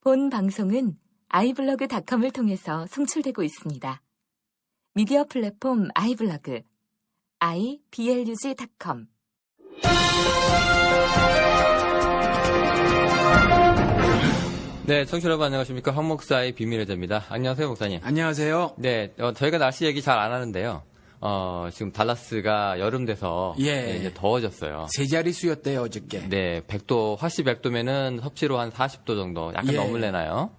본 방송은 iblog.com을 통해서 송출되고 있습니다. 미디어 플랫폼 iblog, iblog.com. 네, 청취자 여러분 안녕하십니까. 황 목사의 비밀의 저입니다. 안녕하세요, 목사님. 안녕하세요. 네, 저희가 날씨 얘기 잘 안 하는데요. 지금 달라스가 여름 돼서 네, 이제 더워졌어요. 세 자릿수였대요, 어저께. 네, 100도, 화씨 100도면은 섭씨로 한 40도 정도 약간 넘을래나요?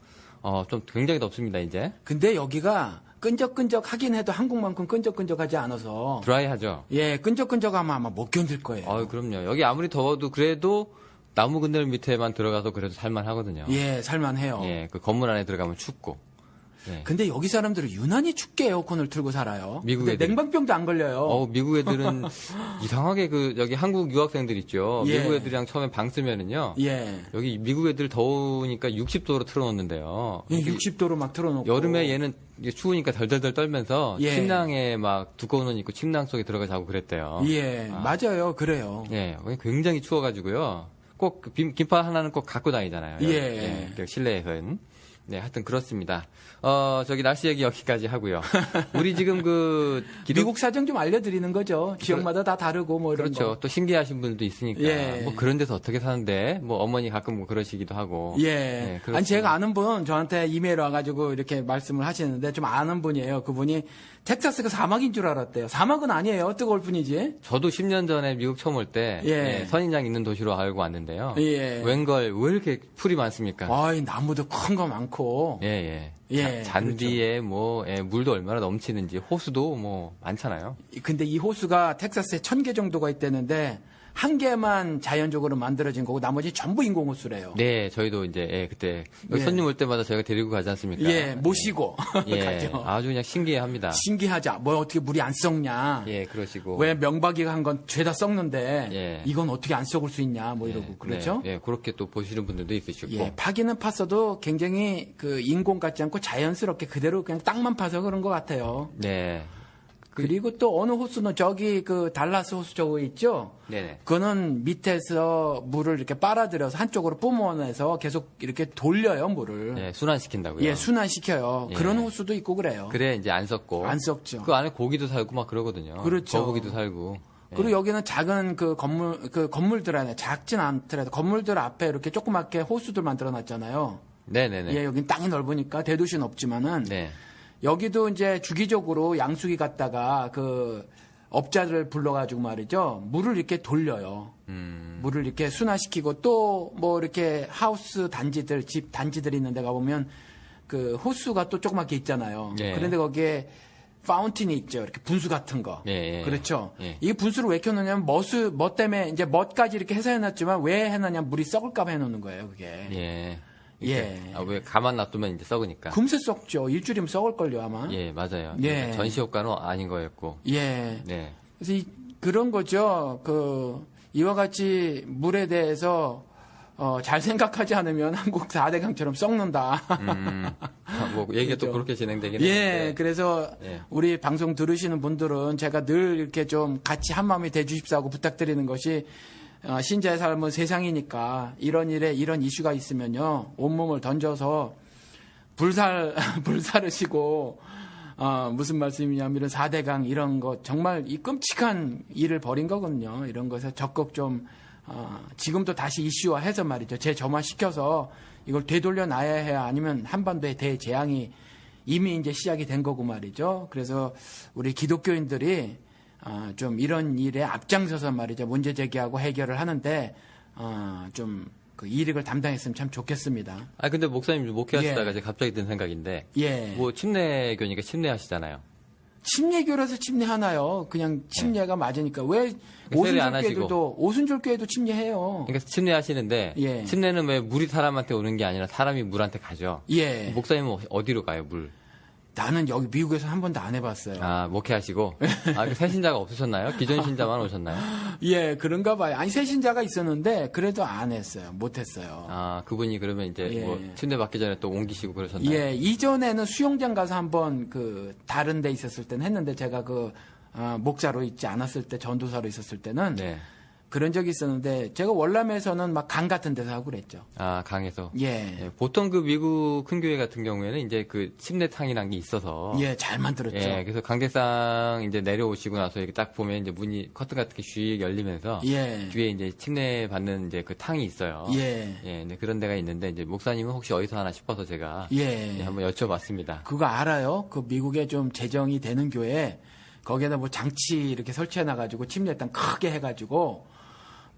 좀 굉장히 덥습니다, 이제. 근데 여기가 끈적끈적 하긴 해도 한국만큼 끈적끈적하지 않아서. 드라이하죠? 예, 끈적끈적하면 아마 못 견딜 거예요. 그럼요. 여기 아무리 더워도 그래도 나무 그늘 밑에만 들어가서 그래도 살만하거든요. 예, 살만해요. 예, 그 건물 안에 들어가면 춥고. 네. 근데 여기 사람들은 유난히 춥게 에어컨을 틀고 살아요. 미국 애들. 냉방병도 안 걸려요. 미국 애들은 이상하게 여기 한국 유학생들 있죠. 예. 미국 애들이랑 처음에 방 쓰면은요. 예. 여기 미국 애들 더우니까 60도로 틀어놓는데요. 예, 60도로 막 틀어놓고. 여름에 얘는 추우니까 덜덜덜 떨면서 예. 침낭에 막 두꺼운 옷 입고 침낭 속에 들어가 자고 그랬대요. 예, 맞아요. 그래요. 예, 굉장히 추워가지고요. 꼭 긴팔 하나는 꼭 갖고 다니잖아요. 예. 실내에서는. 네, 하여튼 그렇습니다. 저기 날씨 얘기 여기까지 하고요. 우리 지금 미국 사정 좀 알려드리는 거죠. 지역마다 다 다르고 뭐 이런 그렇죠. 거. 또 신기하신 분들도 있으니까. 예. 뭐 그런 데서 어떻게 사는데 뭐 어머니 가끔 뭐 그러시기도 하고. 예. 네, 아니 제가 아는 분 저한테 이메일 와가지고 이렇게 말씀을 하시는데 좀 아는 분이에요. 그분이 텍사스가 사막인 줄 알았대요. 사막은 아니에요. 뜨거울 뿐이지. 저도 10년 전에 미국 처음 올 때 예. 선인장 있는 도시로 알고 왔는데요. 예. 웬걸 왜 이렇게 풀이 많습니까? 아이 나무도 큰 거 많고. 예. 예, 잔디에 뭐 물도 얼마나 넘치는지 호수도 뭐 많잖아요. 근데 이 호수가 텍사스에 1000개 정도가 있다는데 한 개만 자연적으로 만들어진 거고 나머지 전부 인공호수래요. 네, 저희도 이제 그때 여기 예. 손님 올 때마다 저희가 데리고 가지 않습니까? 예, 모시고 예, 가죠. 아주 그냥 신기해합니다. 신기하자. 뭐 어떻게 물이 안 썩냐. 예, 그러시고 왜 명박이가 한 건 죄다 썩는데 예. 이건 어떻게 안 썩을 수 있냐 뭐 이러고 그렇죠. 네, 그렇게 또 보시는 분들도 있으시고. 예, 파기는 팠어도 굉장히 인공 같지 않고 자연스럽게 그대로 그냥 땅만 파서 그런 것 같아요. 네. 그리고 또 어느 호수는 저기 달라스 호수 저거 있죠? 네네. 그거는 밑에서 물을 이렇게 빨아들여서 한쪽으로 뿜어내서 계속 이렇게 돌려요, 물을. 네, 순환시킨다고요. 예, 순환시켜요. 예. 그런 호수도 있고 그래요. 그래 이제 안 썩고. 안 썩죠. 그 안에 고기도 살고 막 그러거든요. 그렇죠. 거북이도 살고. 예. 그리고 여기는 작은 건물들 안에 작진 않더라도 건물들 앞에 이렇게 조그맣게 호수들 만들어 놨잖아요. 네네네. 예, 여긴 땅이 넓으니까 대도시는 없지만은. 네. 여기도 이제 주기적으로 양수기 갔다가 업자들을 불러가지고 말이죠. 물을 이렇게 돌려요. 물을 이렇게 순환시키고 또 뭐 이렇게 하우스 단지들, 집 단지들이 있는 데 가보면 호수가 또 조그맣게 있잖아요. 예. 그런데 거기에 파운틴이 있죠. 이렇게 분수 같은 거. 예. 그렇죠. 예. 이 분수를 왜 켜놓냐면 멋 때문에 이제 멋까지 이렇게 해서 해놨지만 왜 해놨냐면 물이 썩을까봐 해놓는 거예요. 그게. 예. 예. 왜 가만 놔두면 이제 썩으니까. 금세 썩죠. 일주일이면 썩을걸요 아마. 예, 맞아요. 예. 전시 효과는 아닌 거였고. 예. 네. 그래서 그런 거죠. 이와 같이 물에 대해서 잘 생각하지 않으면 한국 4대강처럼 썩는다. 뭐 얘기가 그렇죠. 또 그렇게 진행되긴 예. 했는데. 그래서 예. 우리 방송 들으시는 분들은 제가 늘 이렇게 좀 같이 한마음이 돼 주십사고 부탁드리는 것이 신자의 삶은 세상이니까 이런 일에 이런 이슈가 있으면요. 온몸을 던져서 불사르시고 무슨 말씀이냐면 이런 4대강 이런 것 정말 이 끔찍한 일을 벌인 거거든요. 이런 것에 적극 좀 지금도 다시 이슈화해서 말이죠. 재점화시켜서 이걸 되돌려 놔야 해야 아니면 한반도의 대재앙이 이미 이제 시작이 된 거고 말이죠. 그래서 우리 기독교인들이 좀 이런 일에 앞장서서 말이죠. 문제 제기하고 해결을 하는데 좀 이력을 담당했으면 참 좋겠습니다. 근데 목사님 목회하시다가 예. 이제 갑자기 든 생각인데. 예. 뭐 침례교니까 침례하시잖아요. 침례교라서 침례하나요? 그냥 침례가 맞으니까. 왜 세례 안 하시고. 오순절교회도 침례해요. 그러니까 침례하시는데 예. 침례는 왜 물이 사람한테 오는 게 아니라 사람이 물한테 가죠. 예. 목사님은 어디로 가요, 물? 나는 여기 미국에서 한 번도 안 해봤어요. 목회하시고. 새 신자가 없으셨나요? 기존 신자만 오셨나요? 예, 그런가 봐요. 아니, 새 신자가 있었는데, 그래도 안 했어요. 못 했어요. 그분이 그러면 이제 예. 뭐 침례 받기 전에 또 옮기시고 그러셨나요? 예, 이전에는 수영장 가서 한번 다른 데 있었을 때는 했는데, 제가 목자로 있지 않았을 때, 전도사로 있었을 때는, 네. 그런 적이 있었는데 제가 월남에서는 막 강 같은 데서 하고 그랬죠. 아, 강에서. 예. 예, 보통 그 미국 큰 교회 같은 경우에는 이제 그 침례탕이라는 게 있어서. 예, 잘 만들었죠. 예, 그래서 강대상 이제 내려오시고 나서 이렇게 딱 보면 이제 문이 커튼 같은 게 슉 열리면서. 예. 뒤에 이제 침례 받는 이제 그 탕이 있어요. 예. 예, 네, 그런 데가 있는데 이제 목사님은 혹시 어디서 하나 싶어서 제가. 예. 예, 한번 여쭤봤습니다. 그거 알아요? 그 미국에 좀 재정이 되는 교회 거기에다 뭐 장치 이렇게 설치해 놔가지고 침례탕 크게 해가지고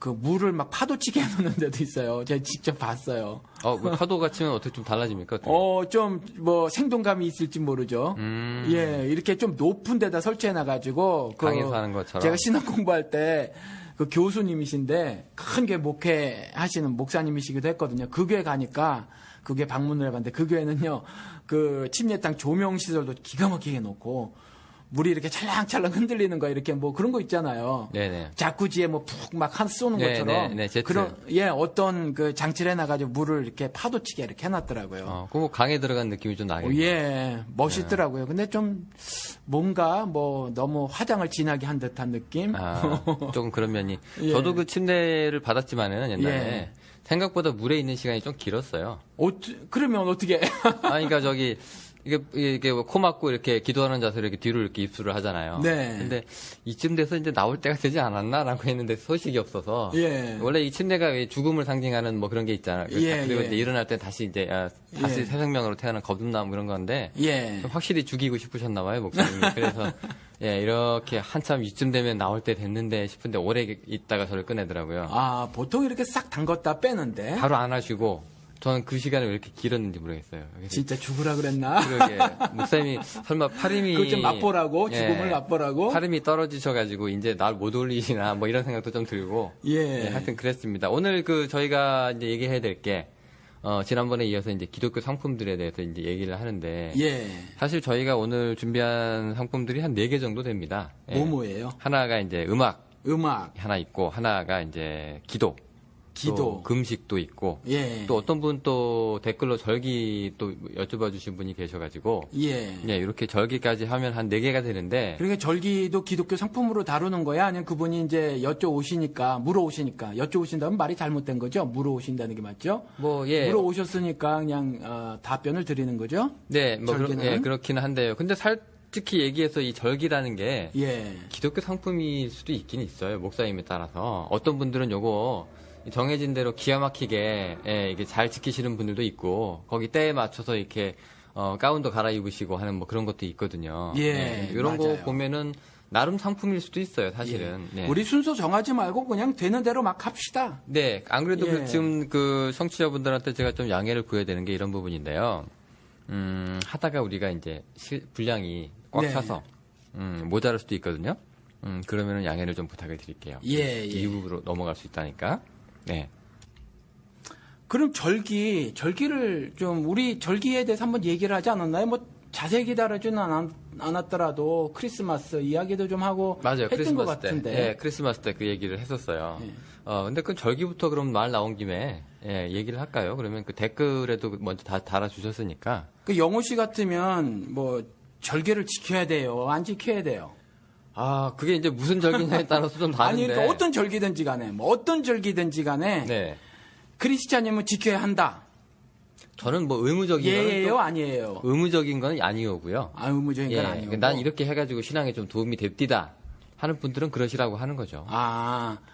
그 물을 막 파도치게 해놓는 데도 있어요. 제가 직접 봤어요. 뭐 파도가 치면 어떻게 좀 달라집니까? 어떻게? 좀 뭐 생동감이 있을지 모르죠. 예, 이렇게 좀 높은 데다 설치해 놔가지고 강에서 하는 것처럼. 제가 신학 공부할 때 그 교수님이신데 큰 교회 목회하시는 목사님이시기도 했거든요. 그 교회 가니까 그 교회 방문을 해봤는데 그 교회는요 그 침례탕 조명 시설도 기가 막히게 놓고 물이 이렇게 찰랑찰랑 흔들리는 거 이렇게 뭐 그런 거 있잖아요. 네네. 자쿠지에 뭐 푹 막 쏘는 것처럼 제트. 그런 어떤 그 장치를 해놔가지고 물을 이렇게 파도치게 이렇게 해놨더라고요. 그거 강에 들어간 느낌이 좀 나겠네요. 예, 멋있더라고요. 근데 좀 뭔가 뭐 너무 화장을 진하게 한 듯한 느낌. 조금 그런 면이. 예. 저도 그 침대를 받았지만은 옛날에 예. 생각보다 물에 있는 시간이 좀 길었어요. 그러면 어떻게? 그러니까 저기 이게 코 막고 이렇게 기도하는 자세로 이렇게 뒤로 이렇게 입술을 하잖아요. 네. 근데 이쯤 돼서 이제 나올 때가 되지 않았나라고 했는데 소식이 없어서. 예. 원래 이 침대가 왜 죽음을 상징하는 뭐 그런 게 있잖아요. 예, 그리고 예. 이제 일어날 때 다시 다시 예. 새 생명으로 태어난 거듭남 그런 건데. 예. 좀 확실히 죽이고 싶으셨나 봐요, 목사님이. 그래서 이렇게 한참 이쯤 되면 나올 때 됐는데 싶은데 오래 있다가 저를 꺼내더라고요. 보통 이렇게 싹 담궜다 빼는데. 바로 안 하시고 저는 그 시간이 왜 이렇게 길었는지 모르겠어요. 그래서 진짜 죽으라 그랬나? 그러게 목사님이 설마 팔힘이 그걸 좀 맛보라고? 예, 죽음을 맛보라고? 팔힘이 떨어지셔가지고 이제 날 못 올리시나 뭐 이런 생각도 좀 들고 예. 하여튼 그랬습니다. 오늘 저희가 이제 얘기해야 될 게 지난번에 이어서 이제 기독교 상품들에 대해서 이제 얘기를 하는데 예. 사실 저희가 오늘 준비한 상품들이 한 4개 정도 됩니다. 예. 뭐예요? 하나가 이제 음악 음악, 하나 있고 하나가 이제 기도. 또 금식도 있고 예. 또 어떤 분 또 댓글로 절기 또 여쭤봐 주신 분이 계셔가지고 예. 이렇게 절기까지 하면 한 4개가 되는데 그러니까 절기도 기독교 상품으로 다루는 거야? 아니면 그분이 이제 여쭤오신다면 말이 잘못된 거죠? 물어오신다는 게 맞죠? 물어오셨으니까 그냥 답변을 드리는 거죠? 네, 절기는? 그렇기는 한데요. 근데 솔직히 얘기해서 이 절기라는 게 예. 기독교 상품일 수도 있긴 있어요. 목사님에 따라서 어떤 분들은 요거 정해진 대로 기가 막히게 이게 잘 지키시는 분들도 있고 거기 때에 맞춰서 이렇게 가운도 갈아입으시고 하는 뭐 그런 것도 있거든요. 예, 이런 맞아요. 거 보면은 나름 상품일 수도 있어요, 사실은. 예. 네. 우리 순서 정하지 말고 그냥 되는 대로 막 합시다. 네, 안 그래도 예. 지금 그 청취자분들한테 제가 좀 양해를 구해야 되는 게 이런 부분인데요. 하다가 우리가 이제 분량이 꽉 네. 차서 모자랄 수도 있거든요. 그러면은 양해를 좀 부탁을 드릴게요. 예. 이 부분으로 넘어갈 수 있다니까. 네. 그럼 절기를 좀 우리 절기에 대해서 한번 얘기를 하지 않았나요? 뭐 자세히 다루지는 않았더라도 크리스마스 이야기도 좀 하고 맞아요. 했던 크리스마스 것 같은데. 때. 크리스마스 때 그 얘기를 했었어요. 예. 근데 그 절기부터 그럼 말 나온 김에 얘기를 할까요? 그러면 그 댓글에도 먼저 다 달아주셨으니까. 그 영호 씨 같으면 뭐 절기를 지켜야 돼요? 안 지켜야 돼요? 그게 이제 무슨 절기냐에 따라서 좀 다른데. 아니, 그러니까 어떤 절기든지 간에, 네. 크리스찬이면 지켜야 한다. 저는 뭐 의무적인 거는 예예요, 또 아니에요? 의무적인 건 아니오고요. 의무적인 건 아니고. 난 이렇게 해가지고 신앙에 좀 도움이 됩디다 하는 분들은 그러시라고 하는 거죠.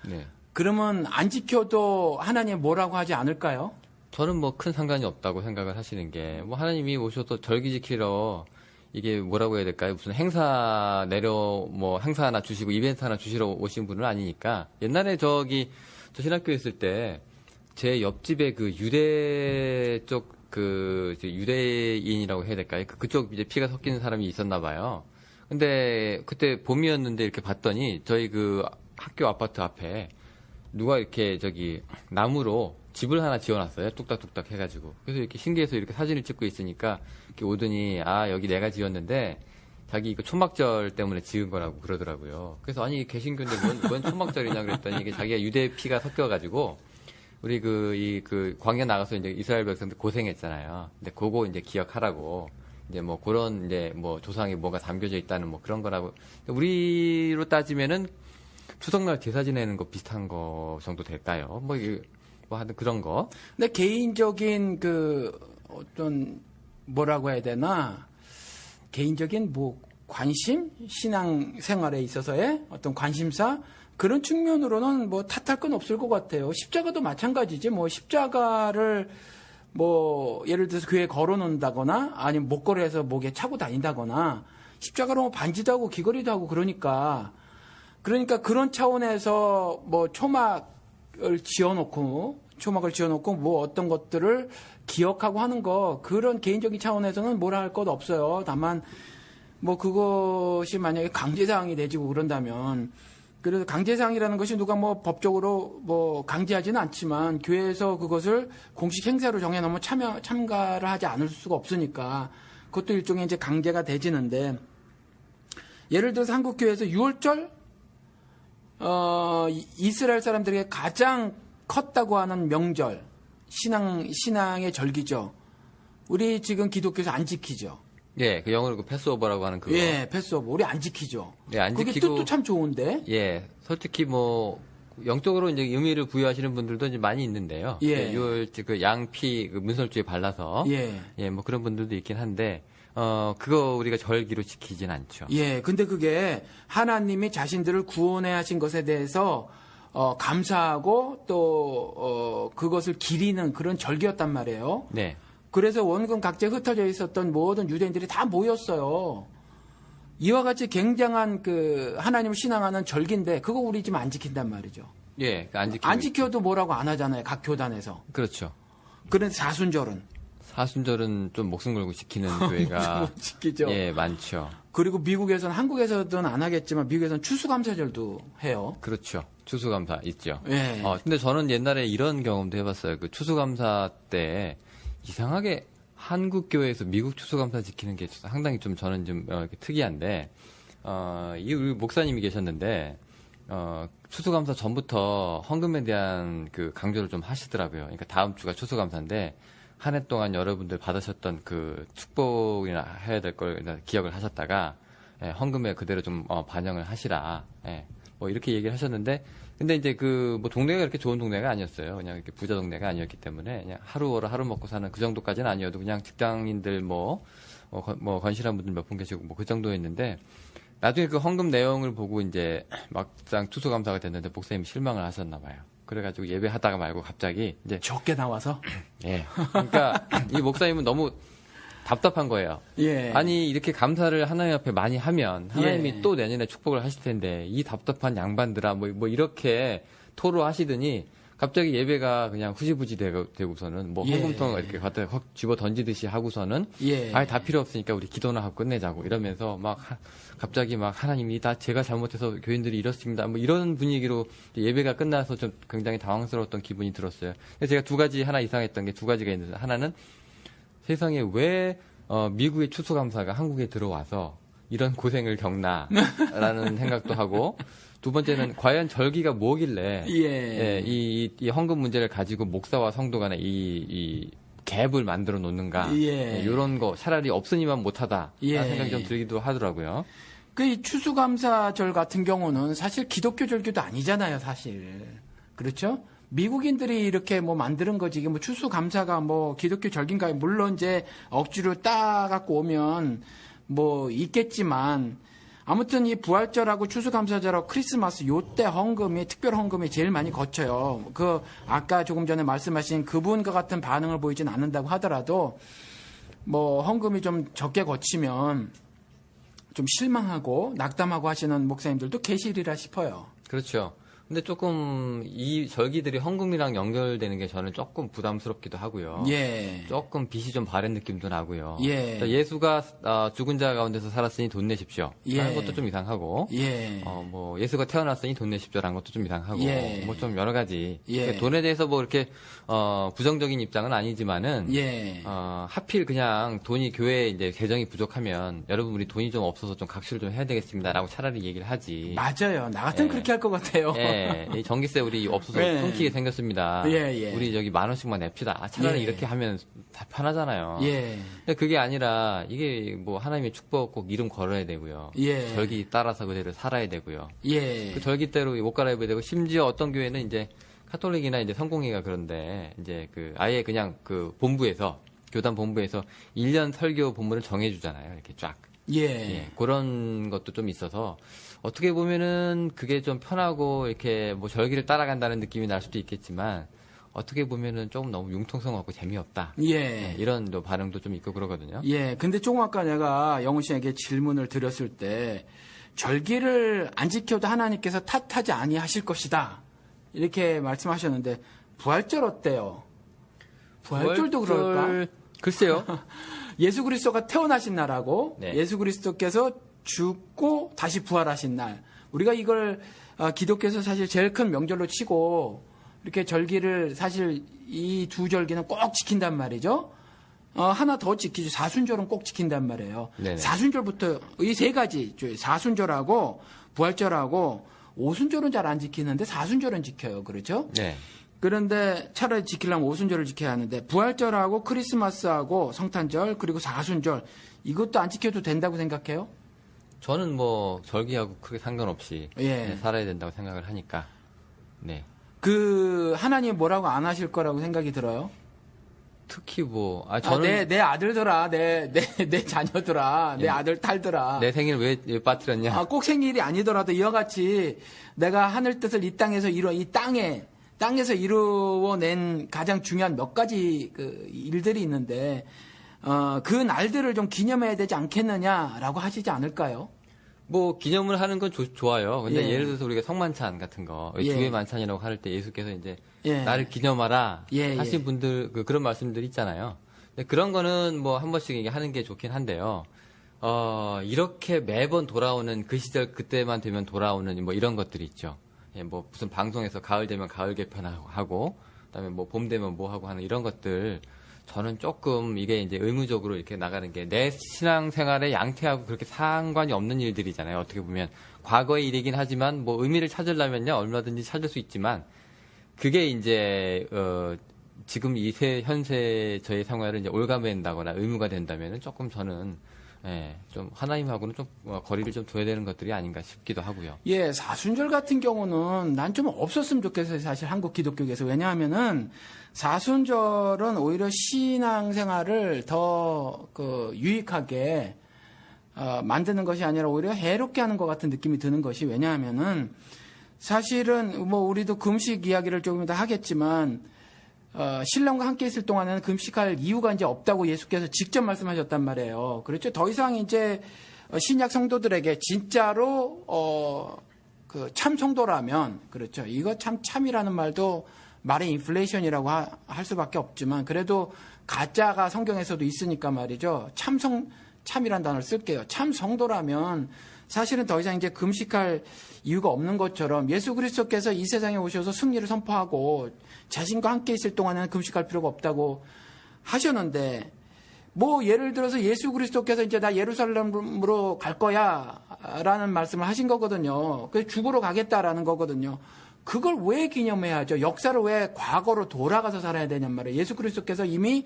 네. 그러면 안 지켜도 하나님 뭐라고 하지 않을까요? 저는 뭐 큰 상관이 없다고 생각을 하시는 게, 뭐 하나님이 오셔서 절기 지키러 이게 뭐라고 해야 될까요? 무슨 행사 행사 하나 주시고 이벤트 하나 주시러 오신 분은 아니니까. 옛날에 저 신학교에 있을 때 제 옆집에 그 유대 쪽 유대인이라고 해야 될까요? 그쪽 이제 피가 섞이는 사람이 있었나 봐요. 근데 그때 봄이었는데 이렇게 봤더니 저희 그 학교 아파트 앞에 누가 이렇게 나무로 집을 하나 지어놨어요. 뚝딱뚝딱 해가지고. 그래서 이렇게 신기해서 이렇게 사진을 찍고 있으니까 이렇게 오더니 여기 내가 지었는데 자기 이거 초막절 때문에 지은 거라고 그러더라고요. 그래서 아니 개신교인데 뭔 초막절이냐 그랬더니 이게 자기가 유대 피가 섞여가지고 우리 광야 나가서 이제 이스라엘 백성들 고생했잖아요. 근데 그거 이제 기억하라고 이제 뭐 그런 이제 뭐 조상이 뭐가 담겨져 있다는 뭐 그런 거라고. 우리로 따지면은 추석날 제사 지내는 거 비슷한 거 정도 될까요? 뭐 하여튼 그런 거. 근데 개인적인 어떤 뭐라고 해야 되나 개인적인 뭐 관심 신앙 생활에 있어서의 어떤 관심사 그런 측면으로는 뭐 탓할 건 없을 것 같아요. 십자가도 마찬가지지. 뭐 십자가를 뭐 예를 들어서 교회에 걸어놓는다거나 아니면 목걸이에서 목에 차고 다닌다거나 십자가로 뭐 반지도 하고 귀걸이도 하고 그러니까 그런 차원에서 뭐 초막을 지어놓고 뭐 어떤 것들을 기억하고 하는 거 그런 개인적인 차원에서는 뭐라 할 것 없어요. 다만 뭐 그것이 만약에 강제사항이 되지고 그런다면 그래서 강제사항이라는 것이 누가 뭐 법적으로 뭐 강제하지는 않지만 교회에서 그것을 공식 행사로 정해놓으면 참가를 하지 않을 수가 없으니까 그것도 일종의 이제 강제가 되지는데 예를 들어서 한국 교회에서 6월절 이스라엘 사람들에게 가장 컸다고 하는 명절 신앙의 절기죠. 우리 지금 기독교에서 안 지키죠. 예, 그 영어로 패스오버라고 하는 그거. 예, 패스오버. 우리 안 지키죠. 예, 안 그게 지키고. 뜻도 참 좋은데. 예, 솔직히 뭐 영적으로 이제 의미를 부여하시는 분들도 이제 많이 있는데요. 예. 6월 그 양피 문설주에 발라서. 예. 뭐 그런 분들도 있긴 한데. 그거 우리가 절기로 지키진 않죠. 예, 근데 그게 하나님이 자신들을 구원해 하신 것에 대해서 감사하고 또 그것을 기리는 그런 절기였단 말이에요. 네. 그래서 원근 각지에 흩어져 있었던 모든 유대인들이 다 모였어요. 이와 같이 굉장한 그 하나님을 신앙하는 절기인데 그거 우리 지금 안 지킨단 말이죠. 예, 안 지켜도 뭐라고 안 하잖아요. 각 교단에서. 그렇죠. 그런데 사순절은 좀 목숨 걸고 지키는 교회가 못 지키죠. 예, 많죠. 그리고 미국에서는 한국에서는 안 하겠지만 미국에서는 추수감사절도 해요. 그렇죠. 추수감사 있죠. 예. 근데 저는 옛날에 이런 경험도 해봤어요. 그 추수감사 때 이상하게 한국 교회에서 미국 추수감사 지키는 게 상당히 좀 저는 좀 이렇게 특이한데 이 우리 목사님이 계셨는데 추수감사 전부터 헌금에 대한 그 강조를 좀 하시더라고요. 그러니까 다음 주가 추수감사인데 한 해 동안 여러분들 받으셨던 그 축복이나 해야 될 걸 기억을 하셨다가 헌금에 그대로 좀 반영을 하시라. 뭐 이렇게 얘기를 하셨는데 근데 이제 그 뭐 동네가 그렇게 좋은 동네가 아니었어요. 그냥 이렇게 부자 동네가 아니었기 때문에 그냥 하루 벌어 하루 먹고 사는 그 정도까지는 아니어도 그냥 직장인들 뭐 건실한 분들 몇 분 계시고 뭐 그 정도였는데 나중에 그 헌금 내용을 보고 이제 막상 추수감사가 됐는데 목사님이 실망을 하셨나 봐요. 그래가지고 예배하다가 말고 갑자기 이제 적게 나와서. 예. 그러니까 이 목사님은 너무 답답한 거예요. 예. 아니 이렇게 감사를 하나님 앞에 많이 하면 하나님이 예. 또 내년에 축복을 하실 텐데 이 답답한 양반들아 뭐 이렇게 토로하시더니 갑자기 예배가 그냥 후지부지 되고서는 뭐 예. 헌금통 이렇게 갖다 확 집어 던지듯이 하고서는 예. 아예 다 필요 없으니까 우리 기도나 하고 끝내자고 이러면서 막 갑자기 막 하나님이 다 제가 잘못해서 교인들이 이렇습니다. 뭐 이런 분위기로 예배가 끝나서 좀 굉장히 당황스러웠던 기분이 들었어요. 그래서 제가 두 가지 하나 이상했던 게 두 가지가 있는데 하나는 세상에 왜 미국의 추수감사가 한국에 들어와서 이런 고생을 겪나라는 생각도 하고 두 번째는 과연 절기가 뭐길래 예. 이 헌금 문제를 가지고 목사와 성도 간에 이 갭을 만들어 놓는가 예. 이런 거 차라리 없으니만 못하다 예. 라는 생각이 좀 들기도 하더라고요. 그 추수감사절 같은 경우는 사실 기독교 절기도 아니잖아요, 사실. 그렇죠? 미국인들이 이렇게 뭐 만드는 거지. 이게 뭐 추수감사가 뭐 기독교 절기인가요? 물론 이제 억지로 따갖고 오면 뭐 있겠지만 아무튼 이 부활절하고 추수감사절하고 크리스마스 요때 헌금이 특별 헌금이 제일 많이 거쳐요. 그 아까 조금 전에 말씀하신 그분과 같은 반응을 보이진 않는다고 하더라도 뭐 헌금이 좀 적게 거치면 좀 실망하고 낙담하고 하시는 목사님들도 계시리라 싶어요. 그렇죠. 근데 조금 이 절기들이 헌금이랑 연결되는 게 저는 조금 부담스럽기도 하고요. 예. 조금 빛이 좀 바른 느낌도 나고요. 예. 그러니까 예수가 죽은 자 가운데서 살았으니 돈 내십시오. 예. 하는 것도 좀 이상하고. 예. 뭐 예수가 태어났으니 돈 내십시오라는 것도 좀 이상하고. 예. 뭐 좀 여러 가지. 예. 그러니까 돈에 대해서 뭐 이렇게 부정적인 입장은 아니지만은 예. 하필 그냥 돈이 교회에 이제 재정이 부족하면 여러분 우리 돈이 좀 없어서 좀 각시를 좀 해야 되겠습니다라고 차라리 얘기를 하지. 맞아요. 나 같으면 예. 그렇게 할 것 같아요. 예, 예, 이 전기세 우리 없어서 네. 끊기게 생겼습니다. 예, 예. 우리 저기 10,000원씩만 냅시다. 차라리 예. 이렇게 하면 다 편하잖아요. 예. 근데 그게 아니라 이게 뭐 하나님의 축복 꼭 이름 걸어야 되고요. 예. 절기 따라서 그대로 살아야 되고요. 예. 그 절기대로 옷 갈아입어야 되고 심지어 어떤 교회는 이제 카톨릭이나 이제 성공회가 그런데 이제 그 아예 그냥 그 본부에서 교단 본부에서 1년 설교 본문을 정해주잖아요. 이렇게 쫙. 예. 예, 그런 것도 좀 있어서 어떻게 보면은 그게 좀 편하고 이렇게 뭐 절기를 따라간다는 느낌이 날 수도 있겠지만 어떻게 보면은 조금 너무 융통성 없고 재미없다. 예. 예, 이런 또 반응도 좀 있고 그러거든요. 예. 근데 조금 아까 내가 영훈 씨에게 질문을 드렸을 때 절기를 안 지켜도 하나님께서 탓하지 아니하실 것이다. 이렇게 말씀하셨는데 부활절 어때요? 부활절도 그럴까? 글쎄요. 예수 그리스도가 태어나신 날하고 네. 예수 그리스도께서 죽고 다시 부활하신 날. 우리가 이걸 기독교에서 사실 제일 큰 명절로 치고 이렇게 절기를 사실 이 두 절기는 꼭 지킨단 말이죠. 하나 더 지키죠. 사순절은 꼭 지킨단 말이에요. 네네. 사순절부터 이 세 가지 사순절하고 부활절하고 오순절은 잘 안 지키는데 사순절은 지켜요. 그렇죠? 네. 그런데 차라리 지키려면 오순절을 지켜야 하는데 부활절하고 크리스마스하고 성탄절 그리고 사순절 이것도 안 지켜도 된다고 생각해요? 저는 뭐 절기하고 크게 상관없이 예. 네, 살아야 된다고 생각을 하니까. 네. 그 하나님 뭐라고 안 하실 거라고 생각이 들어요? 특히 뭐 저는 내 아들들아, 내 자녀들아, 내 예. 아들 딸들아. 내 생일 왜 빠뜨렸냐? 꼭 생일이 아니더라도 이와 같이 내가 하늘 뜻을 이 땅에서 땅에서 이루어낸 가장 중요한 몇 가지 그 일들이 있는데 그 날들을 좀 기념해야 되지 않겠느냐라고 하시지 않을까요? 뭐 기념을 하는 건 좋아요. 근데 예. 예를 들어서 우리가 성만찬 같은 거 예. 주의 만찬이라고 할 때 예수께서 이제 예. 나를 기념하라 예, 하신 예. 분들 그런 말씀들이 있잖아요. 근데 그런 거는 뭐 한 번씩 이게 하는 게 좋긴 한데요. 이렇게 매번 돌아오는 그 시절 그때만 되면 돌아오는 뭐 이런 것들이 있죠. 예, 뭐 무슨 방송에서 가을 되면 가을 개편하고 그다음에 뭐 봄 되면 뭐 하고 하는 이런 것들 저는 조금 이게 이제 의무적으로 이렇게 나가는 게 내 신앙생활에 양태하고 그렇게 상관이 없는 일들이잖아요. 어떻게 보면 과거의 일이긴 하지만 뭐 의미를 찾으려면요 얼마든지 찾을 수 있지만 그게 이제 지금 현세 저의 생활을 이제 올가맨다거나 의무가 된다면은 조금 저는 좀 하나님하고는 좀 거리를 좀 둬야 되는 것들이 아닌가 싶기도 하고요. 예, 사순절 같은 경우는 난 좀 없었으면 좋겠어요. 사실 한국 기독교에서. 왜냐하면은 사순절은 오히려 신앙생활을 더 유익하게 만드는 것이 아니라 오히려 해롭게 하는 것 같은 느낌이 드는 것이 왜냐하면은 사실은 뭐 우리도 금식 이야기를 조금 더 하겠지만 신랑과 함께 있을 동안에는 금식할 이유가 이제 없다고 예수께서 직접 말씀하셨단 말이에요. 그렇죠. 더 이상 이제 신약 성도들에게 진짜로 참 성도라면 그렇죠. 이거 참이라는 말도 말의 인플레이션이라고 할 수밖에 없지만 그래도 가짜가 성경에서도 있으니까 말이죠. 참이란 단어를 쓸게요. 참 성도라면 사실은 더 이상 이제 금식할 이유가 없는 것처럼 예수 그리스도께서 이 세상에 오셔서 승리를 선포하고 자신과 함께 있을 동안에는 금식할 필요가 없다고 하셨는데 뭐 예를 들어서 예수 그리스도께서 이제 나 예루살렘으로 갈 거야 라는 말씀을 하신 거거든요. 그래서 죽으러 가겠다라는 거거든요. 그걸 왜 기념해야 하죠? 역사를 왜 과거로 돌아가서 살아야 되냔 말이에요. 예수 그리스도께서 이미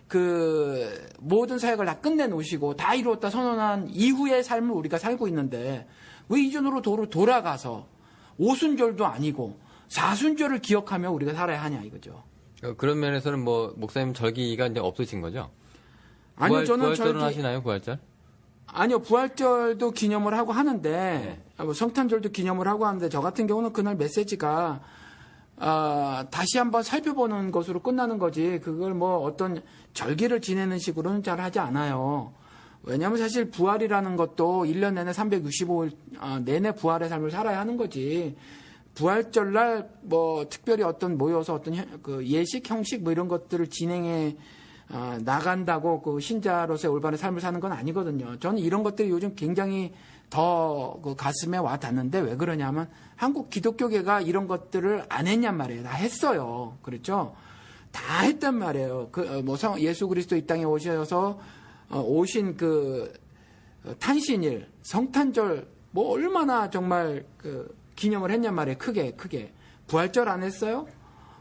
그 모든 사역을 다 끝내놓으시고 다 이루었다 선언한 이후의 삶을 우리가 살고 있는데 왜 이전으로 돌아가서 오순절도 아니고 사순절을 기억하며 우리가 살아야 하냐 이거죠. 그런 면에서는 뭐 목사님 절기가 이제 없어진 거죠? 아니요, 저는 부활절은 하시나요? 부활절? 아니요, 부활절도 기념을 하고 하는데 뭐 성탄절도 기념을 하고 하는데 저 같은 경우는 그날 메시지가 다시 한번 살펴보는 것으로 끝나는 거지 그걸 뭐 어떤 절기를 지내는 식으로는 잘 하지 않아요. 왜냐하면 사실 부활이라는 것도 1년 내내 365일 내내 부활의 삶을 살아야 하는 거지. 부활절날 뭐 특별히 모여서 어떤 그 예식 형식 뭐 이런 것들을 진행해 나간다고 그 신자로서의 올바른 삶을 사는 건 아니거든요. 저는 이런 것들이 요즘 굉장히 더 그 가슴에 와 닿는데 왜 그러냐면 한국 기독교계가 이런 것들을 안 했냔 말이에요. 다 했어요. 그렇죠? 다 했단 말이에요. 예수 그리스도 이 땅에 오셔서 오신 그 탄신일, 성탄절 뭐 얼마나 정말 기념을 했냔 말이에요. 크게. 부활절 안 했어요?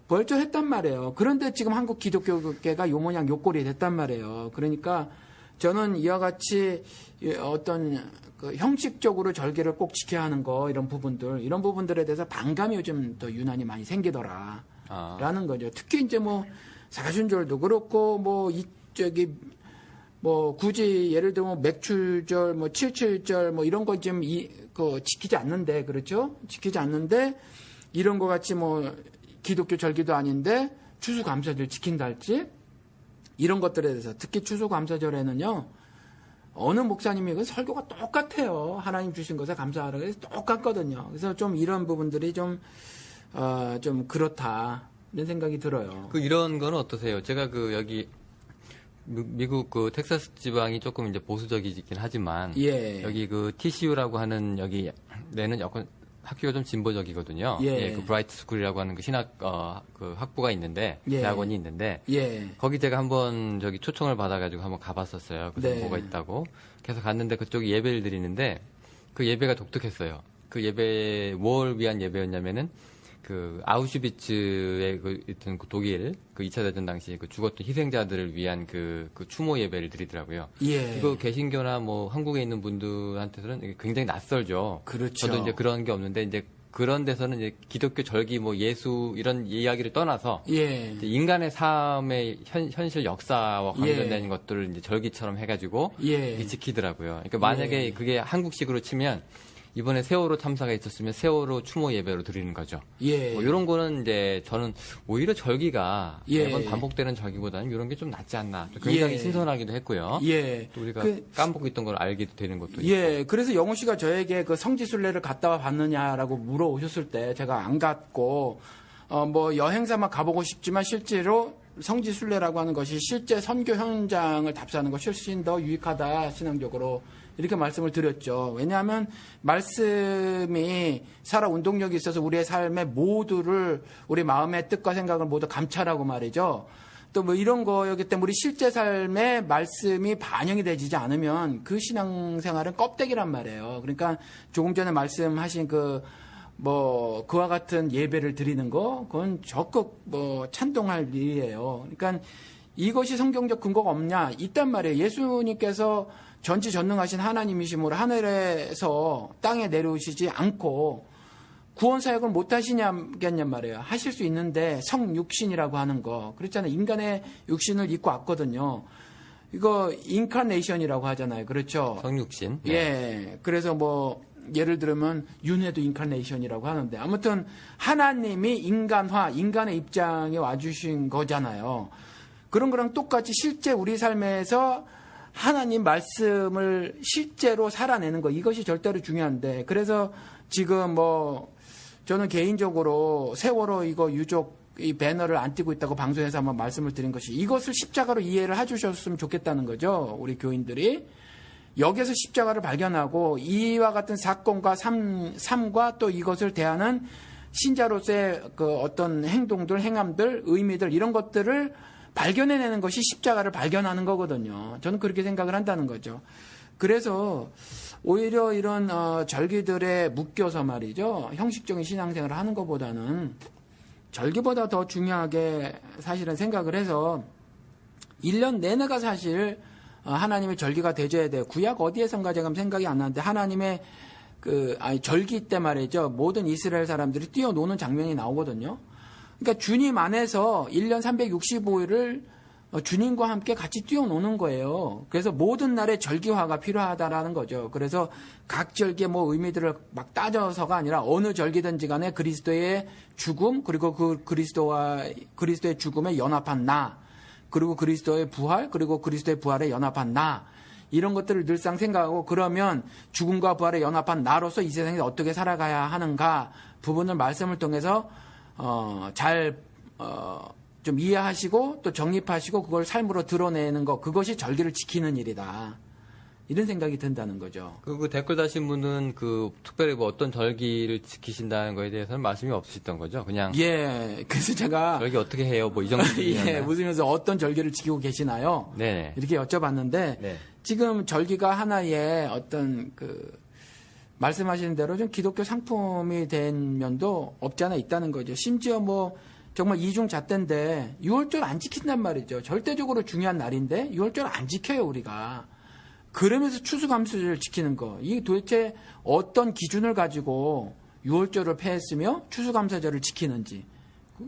부활절 했단 말이에요. 그런데 지금 한국 기독교계가 요 모양 요 꼴이 됐단 말이에요. 그러니까 저는 이와 같이 어떤 그 형식적으로 절기를 꼭 지켜야 하는 거 이런 부분들에 대해서 반감이 요즘 더 유난히 많이 생기더라라는 거죠. 특히 이제 뭐 사순절도 그렇고 뭐 뭐 굳이 예를 들면 맥출절, 뭐 칠칠절 뭐 이런 거 좀 지키지 않는데 그렇죠? 지키지 않는데 이런 거 같이 뭐 기독교 절기도 아닌데 추수감사절 지킨다 할지 이런 것들에 대해서 특히 추수감사절에는요 어느 목사님이 그 설교가 똑같아요. 하나님 주신 것에 감사하라 그래서 똑같거든요. 그래서 좀 이런 부분들이 좀 그렇다 이런 생각이 들어요. 이런 거는 어떠세요? 제가 여기 미국 텍사스 지방이 조금 이제 보수적이긴 하지만 예. 여기 TCU라고 하는 여기 내는 약간 학교가 좀 진보적이거든요. 예. 브라이트 스쿨이라고 하는 신학 학부가 있는데 예. 대학원이 있는데 예. 거기 제가 한번 초청을 받아가지고 한번 가봤었어요. 그래서 네. 뭐가 있다고. 그래서 갔는데 그쪽이 예배를 드리는데 그 예배가 독특했어요. 그 예배 뭘 위한 예배였냐면은 아우슈비츠의 있던 독일 2차 대전 당시 죽었던 희생자들을 위한 추모 예배를 드리더라고요. 예. 이거 개신교나 뭐 한국에 있는 분들한테는 굉장히 낯설죠. 그렇죠. 저도 이제 그런 게 없는데 이제 그런 데서는 이제 기독교 절기 뭐 예수 이런 이야기를 떠나서 예. 이제 인간의 삶의 현실 역사와 관련된 예. 것들을 이제 절기처럼 해가지고 예. 지키더라고요. 그러니까 만약에 예. 그게 한국식으로 치면 이번에 세월호 참사가 있었으면 세월호 추모 예배로 드리는 거죠. 예. 뭐 이런 거는 이제 저는 오히려 절기가 예. 매번 반복되는 절기보다는 이런 게 좀 낫지 않나. 굉장히 예. 신선하기도 했고요. 예. 또 우리가 까먹고 있던 걸 알게 되는 것도 예. 있고. 그래서 영호 씨가 저에게 성지순례를 갔다 와 봤느냐라고 물어오셨을 때 제가 안 갔고 뭐 여행사만 가보고 싶지만 실제로 성지순례라고 하는 것이 실제 선교 현장을 답사하는 것이 훨씬 더 유익하다 신앙적으로 이렇게 말씀을 드렸죠. 왜냐하면 말씀이 살아 운동력이 있어서 우리의 삶의 모두를 우리 마음의 뜻과 생각을 모두 감찰하고 말이죠. 또 뭐 이런 거였기 때문에 우리 실제 삶에 말씀이 반영이 되지 않으면 그 신앙생활은 껍데기란 말이에요. 그러니까 조금 전에 말씀하신 그와 같은 예배를 드리는 거, 그건 적극 찬동할 일이에요. 그러니까 이것이 성경적 근거가 없냐? 있단 말이에요. 예수님께서 전지전능하신 하나님이시므로 하늘에서 땅에 내려오시지 않고 구원 사역을 못 하시냐겠냔 말이에요. 하실 수 있는데 성육신이라고 하는 거. 그렇잖아요. 인간의 육신을 입고 왔거든요. 이거 인카네이션이라고 하잖아요. 그렇죠? 성육신. 네. 예. 그래서 예를 들면 윤회도 인카네이션이라고 하는데 아무튼 하나님이 인간의 입장에 와주신 거잖아요. 그런 거랑 똑같이 실제 우리 삶에서 하나님 말씀을 실제로 살아내는 거 이것이 절대로 중요한데 그래서 지금 저는 개인적으로 세월호 이거 유족 이 배너를 안 띄고 있다고 방송에서 한번 말씀을 드린 것이 이것을 십자가로 이해를 해주셨으면 좋겠다는 거죠. 우리 교인들이 여기에서 십자가를 발견하고 이와 같은 사건과 삶과 또 이것을 대하는 신자로서의 어떤 행동들, 행함들, 의미들 이런 것들을 발견해내는 것이 십자가를 발견하는 거거든요. 저는 그렇게 생각을 한다는 거죠. 그래서 오히려 이런 절기들에 묶여서 말이죠. 형식적인 신앙생활을 하는 것보다는 절기보다 더 중요하게 사실은 생각을 해서 1년 내내가 사실 하나님의 절기가 되져야 돼요. 구약 어디에선가 제가 생각이 안 나는데 하나님의 절기 때 말이죠. 모든 이스라엘 사람들이 뛰어노는 장면이 나오거든요. 그러니까 주님 안에서 1년 365일을 주님과 함께 같이 뛰어노는 거예요. 그래서 모든 날에 절기화가 필요하다라는 거죠. 그래서 각 절기의 의미들을 막 따져서가 아니라 어느 절기든지 간에 그리스도의 죽음, 그리고 그리스도의 죽음에 연합한 나, 그리고 그리스도의 부활, 그리고 그리스도의 부활에 연합한 나, 이런 것들을 늘상 생각하고 그러면 죽음과 부활에 연합한 나로서 이 세상에 어떻게 살아가야 하는가 부분을 말씀을 통해서 좀 이해하시고 또 정립하시고 그걸 삶으로 드러내는 것 그것이 절기를 지키는 일이다. 이런 생각이 든다는 거죠. 그 댓글 다신 분은 특별히 어떤 절기를 지키신다는 거에 대해서는 말씀이 없으셨던 거죠? 그냥. 예. 그래서 제가. 절기 어떻게 해요? 이 정도. 예. 웃으면서 어떤 절기를 지키고 계시나요? 네. 이렇게 여쭤봤는데. 네. 지금 절기가 하나의 어떤 말씀하시는 대로 좀 기독교 상품이 된 면도 없지 않아 있다는 거죠. 심지어 뭐 정말 이중잣대인데 6월절 안 지킨단 말이죠. 절대적으로 중요한 날인데 6월절 안 지켜요, 우리가. 그러면서 추수감사절을 지키는 거. 이게 도대체 어떤 기준을 가지고 6월절을 폐했으며 추수감사절을 지키는지.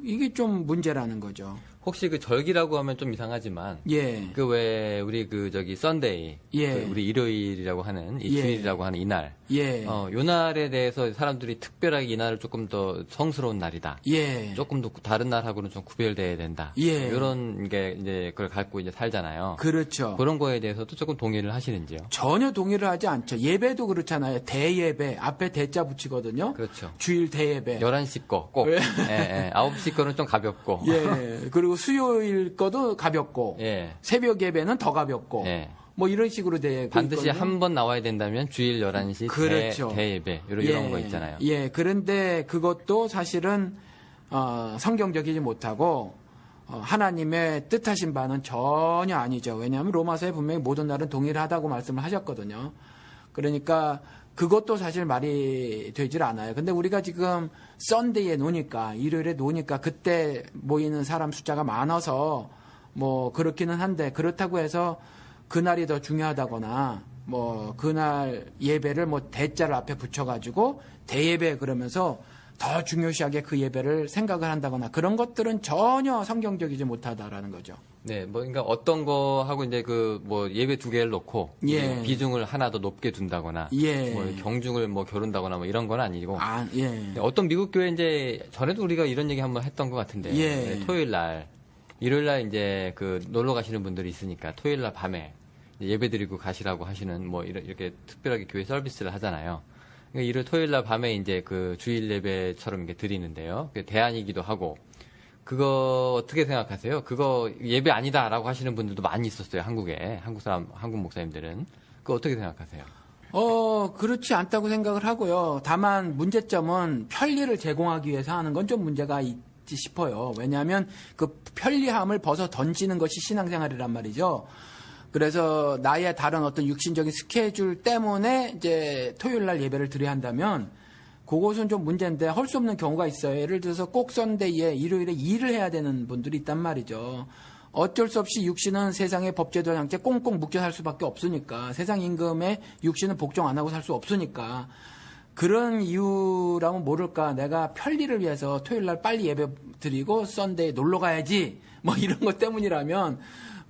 이게 좀 문제라는 거죠. 혹시 그 절기라고 하면 좀 이상하지만 예. 그 왜 우리 그 저기 썬데이 예. 그 우리 일요일이라고 하는 이 예. 주일이라고 하는 이날 예. 요 날에 대해서 사람들이 특별하게 이 날을 조금 더 성스러운 날이다. 예. 조금 더 다른 날하고는 좀 구별돼야 된다. 예. 이런 게 이제 그걸 갖고 이제 살잖아요. 그렇죠. 그런 거에 대해서도 조금 동의를 하시는지요? 전혀 동의를 하지 않죠. 예배도 그렇잖아요. 대예배 앞에 대자 붙이거든요. 그렇죠. 주일 대예배. 11시 거 꼭. 예. 예, 9시 거는 좀 가볍고. 예. 그리고 수요일 거도 가볍고. 예. 새벽 예배는 더 가볍고. 예. 뭐 이런 식으로 되고 반드시 있거든요. 한 번 나와야 된다면 주일 11시 그렇죠. 대예배 이런 거 있잖아요. 예. 그런데 그것도 사실은 성경적이지 못하고 하나님의 뜻하신 바는 전혀 아니죠. 왜냐하면 로마서에 분명히 모든 날은 동일하다고 말씀을 하셨거든요. 그러니까 그것도 사실 말이 되질 않아요. 근데 우리가 지금 썬데이에 노니까 일요일에 노니까 그때 모이는 사람 숫자가 많아서 뭐 그렇기는 한데 그렇다고 해서 그날이 더 중요하다거나 뭐 그날 예배를 뭐 대자를 앞에 붙여가지고 대예배 그러면서 더 중요시하게 그 예배를 생각을 한다거나 그런 것들은 전혀 성경적이지 못하다라는 거죠. 네, 뭐 그러니까 어떤 거 하고 이제 그 뭐 예배 두 개를 놓고 예. 비중을 하나 더 높게 둔다거나 예. 뭐 경중을 뭐 겨룬다거나 뭐 이런 건 아니고 예. 어떤 미국 교회 이제 전에도 우리가 이런 얘기 한번 했던 것 같은데 예. 네, 토요일 날 일요일 날 이제 그 놀러 가시는 분들이 있으니까 토요일 날 밤에 예배 드리고 가시라고 하시는 뭐 이렇게 특별하게 교회 서비스를 하잖아요. 그러니까 일요일 토요일 날 밤에 이제 그 주일 예배처럼 이렇게 드리는데요. 그게 대안이기도 하고 그거 어떻게 생각하세요? 그거 예배 아니다라고 하시는 분들도 많이 있었어요. 한국에 한국 목사님들은 그거 어떻게 생각하세요? 그렇지 않다고 생각을 하고요. 다만 문제점은 편리를 제공하기 위해서 하는 건 좀 문제가 있지 싶어요. 왜냐하면 그 편리함을 벗어 던지는 것이 신앙생활이란 말이죠. 그래서 나의 다른 어떤 육신적인 스케줄 때문에 이제 토요일 날 예배를 드려야 한다면 그것은 좀 문제인데 할 수 없는 경우가 있어요. 예를 들어서 꼭 썬데이에 일요일에 일을 해야 되는 분들이 있단 말이죠. 어쩔 수 없이 육신은 세상의 법제도 장치에 꽁꽁 묶여 살 수밖에 없으니까 세상 임금에 육신은 복종 안 하고 살 수 없으니까 그런 이유라면 모를까 내가 편리를 위해서 토요일 날 빨리 예배 드리고 썬데이 놀러 가야지 뭐 이런 것 때문이라면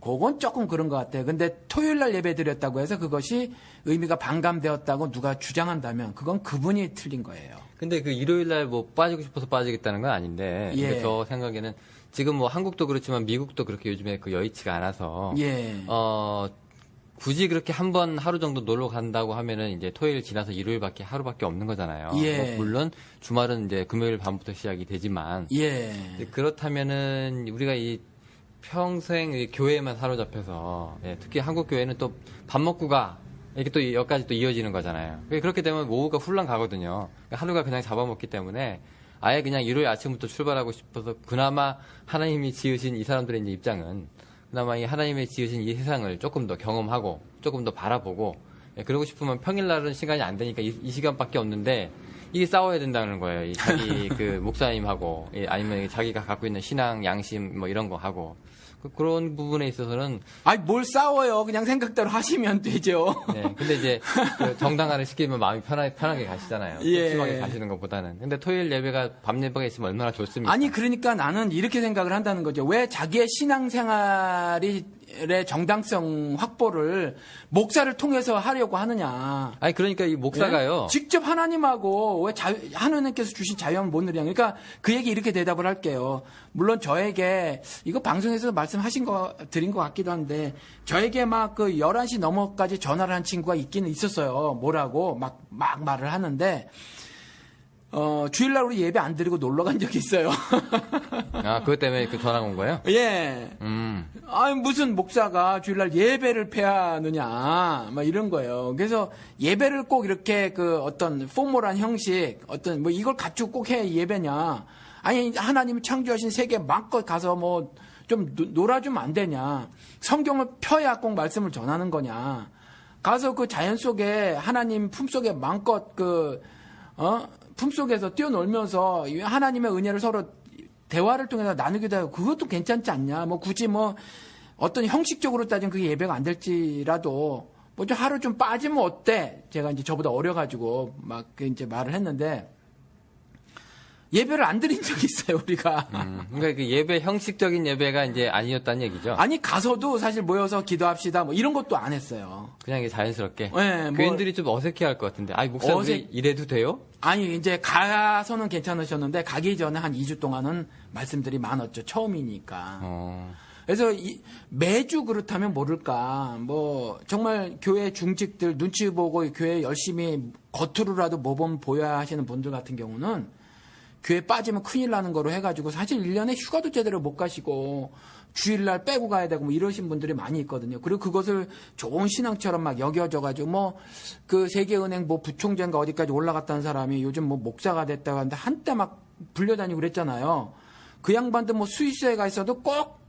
그건 조금 그런 것 같아요. 근데 토요일 날 예배 드렸다고 해서 그것이 의미가 반감되었다고 누가 주장한다면 그건 그분이 틀린 거예요. 근데 그 일요일 날 뭐 빠지고 싶어서 빠지겠다는 건 아닌데 예. 근데 저 생각에는 지금 뭐 한국도 그렇지만 미국도 그렇게 요즘에 그 여의치가 않아서 예. 굳이 그렇게 한 번 하루 정도 놀러 간다고 하면은 이제 토요일 지나서 일요일밖에 하루밖에 없는 거잖아요. 예. 뭐 물론 주말은 이제 금요일 밤부터 시작이 되지만 예. 그렇다면은 우리가 이 평생 이 교회에만 사로잡혀서 특히 한국 교회는 또 밥 먹고 가 이렇게 또 여기까지 또 이어지는 거잖아요. 그렇게 되면 오후가 훌랑 가거든요. 하루가 그냥 잡아먹기 때문에 아예 그냥 일요일 아침부터 출발하고 싶어서 그나마 하나님이 지으신 이 사람들의 이제 입장은 그나마 이 하나님의 지으신 이 세상을 조금 더 경험하고 조금 더 바라보고 그러고 싶으면 평일날은 시간이 안 되니까 이 시간밖에 없는데 이게 싸워야 된다는 거예요. 이 자기 그 목사님하고 아니면 자기가 갖고 있는 신앙 양심 뭐 이런 거 하고 그런 부분에 있어서는 아니 뭘 싸워요. 그냥 생각대로 하시면 되죠. 네. 근데 이제 그 정당화를 시키면 마음이 편하게 가시잖아요. 예. 심하게 가시는 것보다는. 근데 토요일 예배가 밤 예배가 있으면 얼마나 좋습니까? 아니 그러니까 나는 이렇게 생각을 한다는 거죠. 왜 자기의 신앙생활의 정당성 확보를 목사를 통해서 하려고 하느냐. 아니 그러니까 이 목사가요. 예? 직접 하나님하고 왜 하나님께서 주신 자유함을 못 누리냐. 그러니까 그 얘기 이렇게 대답을 할게요. 물론 저에게 이거 방송에서 말씀하신 거 드린 것 같기도 한데 저에게 막 그 11시 넘어까지 전화를 한 친구가 있기는 있었어요. 뭐라고 막 말을 하는데 주일날 우리 예배 안 드리고 놀러 간 적이 있어요. 아, 그것 때문에 그 전화 온 거예요? 예. 아니, 무슨 목사가 주일날 예배를 패하느냐, 막 이런 거예요. 그래서 예배를 꼭 이렇게 그 어떤 포멀한 형식, 어떤 뭐 이걸 갖추고 꼭 해 예배냐. 아니, 하나님이 창조하신 세계 마음껏 가서 뭐 좀 놀아주면 안 되냐. 성경을 펴야 꼭 말씀을 전하는 거냐. 가서 그 자연 속에 하나님 품속에 마음껏 품속에서 뛰어놀면서 하나님의 은혜를 서로 대화를 통해서 나누기도 하고 그것도 괜찮지 않냐. 뭐 굳이 뭐 어떤 형식적으로 따지면 그게 예배가 안 될지라도 뭐 좀 하루 좀 빠지면 어때? 제가 이제 저보다 어려가지고 막 이제 말을 했는데 예배를 안 드린 적이 있어요, 우리가. 그러니까 그 예배 형식적인 예배가 이제 아니었다는 얘기죠. 아니 가서도 사실 모여서 기도합시다 뭐 이런 것도 안 했어요. 그냥 이게 자연스럽게. 네, 교인들이 좀 어색해할 것 같은데. 아니 목사님 이래도 돼요? 아니 이제 가서는 괜찮으셨는데 가기 전에 한 2주 동안은 말씀들이 많았죠. 처음이니까. 그래서 매주 그렇다면 모를까. 뭐 정말 교회 중직들 눈치 보고 교회 열심히 겉으로라도 모범 보여야 하시는 분들 같은 경우는 교회 빠지면 큰일 나는 거로 해가지고 사실 1년에 휴가도 제대로 못 가시고 주일날 빼고 가야 되고 뭐 이러신 분들이 많이 있거든요. 그리고 그것을 좋은 신앙처럼 막 여겨져가지고 뭐 그 세계은행 뭐 부총재인가 어디까지 올라갔다는 사람이 요즘 뭐 목사가 됐다고 하는데 한때 막 불려다니고 그랬잖아요. 그 양반도 뭐 스위스에 가 있어도 꼭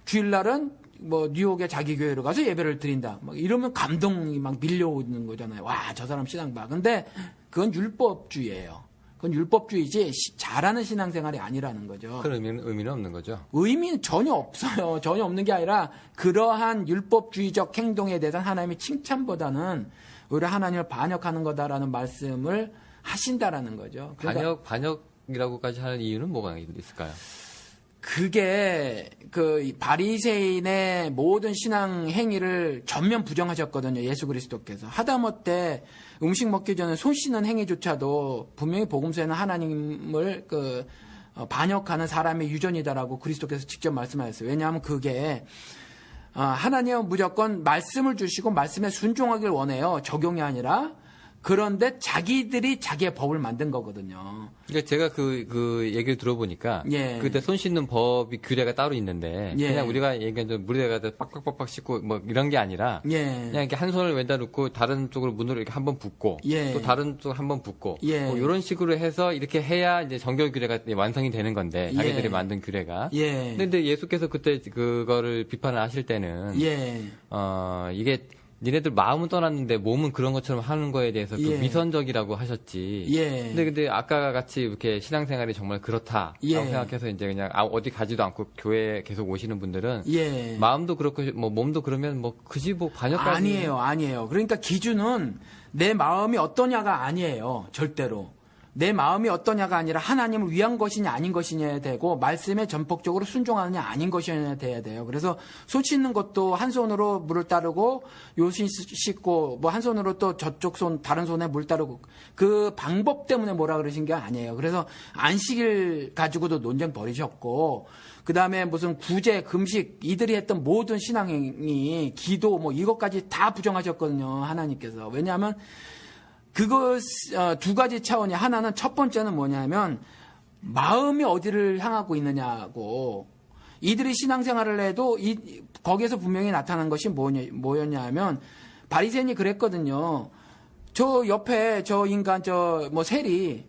주일날은 뭐 뉴욕에 자기 교회로 가서 예배를 드린다. 막 이러면 감동이 막 밀려오는 거잖아요. 와, 저 사람 신앙 봐. 근데 그건 율법주의예요. 그건 율법주의지 잘하는 신앙생활이 아니라는 거죠. 그런 의미는 없는 거죠. 의미는 전혀 없어요. 전혀 없는 게 아니라 그러한 율법주의적 행동에 대해서 하나님의 칭찬보다는 오히려 하나님을 반역하는 거다라는 말씀을 하신다라는 거죠. 그러니까 반역이라고까지 하는 이유는 뭐가 있을까요? 그게 그 바리새인의 모든 신앙 행위를 전면 부정하셨거든요. 예수 그리스도께서. 하다못해 음식 먹기 전에 손 씻는 행위조차도 분명히 복음서에는 하나님을 반역하는 사람의 유전이다라고 그리스도께서 직접 말씀하셨어요. 왜냐하면 그게 하나님은 무조건 말씀을 주시고 말씀에 순종하길 원해요. 적용이 아니라. 그런데 자기들이 자기의 법을 만든 거거든요. 그러니까 제가 그 얘기를 들어보니까 예. 그때 손 씻는 법이 규례가 따로 있는데 예. 그냥 우리가 얘기한 물에다가 빡빡빡빡 씻고 뭐 이런 게 아니라 예. 그냥 이렇게 한 손을 왼다 놓고 다른 쪽으로 문으로 이렇게 한번 붓고 예. 또 다른 쪽 한번 붓고 예. 뭐 이런 식으로 해서 이렇게 해야 이제 정결 규례가 완성이 되는 건데 자기들이 예. 만든 규례가. 예. 근데 예수께서 그때 그거를 비판을 하실 때는 예. 이게 니네들 마음은 떠났는데 몸은 그런 것처럼 하는 거에 대해서 그 예. 미선적이라고 하셨지. 예. 근데 아까 같이 이렇게 신앙생활이 정말 그렇다라고 예. 생각해서 이제 그냥 어디 가지도 않고 교회에 계속 오시는 분들은 예. 마음도 그렇고 뭐 몸도 그러면 뭐 그지 뭐 반역까지. 아니에요. 그러니까 기준은 내 마음이 어떠냐가 아니에요. 절대로. 내 마음이 어떠냐가 아니라 하나님을 위한 것이냐 아닌 것이냐에 되고 말씀에 전폭적으로 순종하느냐 아닌 것이냐에 돼야 돼요. 그래서 손 씻는 것도 한 손으로 물을 따르고 요신 씻고 뭐 한 손으로 또 저쪽 손 다른 손에 물 따르고 그 방법 때문에 뭐라 그러신 게 아니에요. 그래서 안식일 가지고도 논쟁 벌이셨고 그다음에 무슨 구제 금식 이들이 했던 모든 신앙행위 기도 뭐 이것까지 다 부정하셨거든요. 하나님께서. 왜냐하면 그거 두 가지 차원이 하나는 첫 번째는 뭐냐면 마음이 어디를 향하고 있느냐고 이들이 신앙생활을 해도 거기에서 분명히 나타난 것이 뭐였냐 하면 바리새인이 그랬거든요. 저 옆에 저 인간 뭐 셀이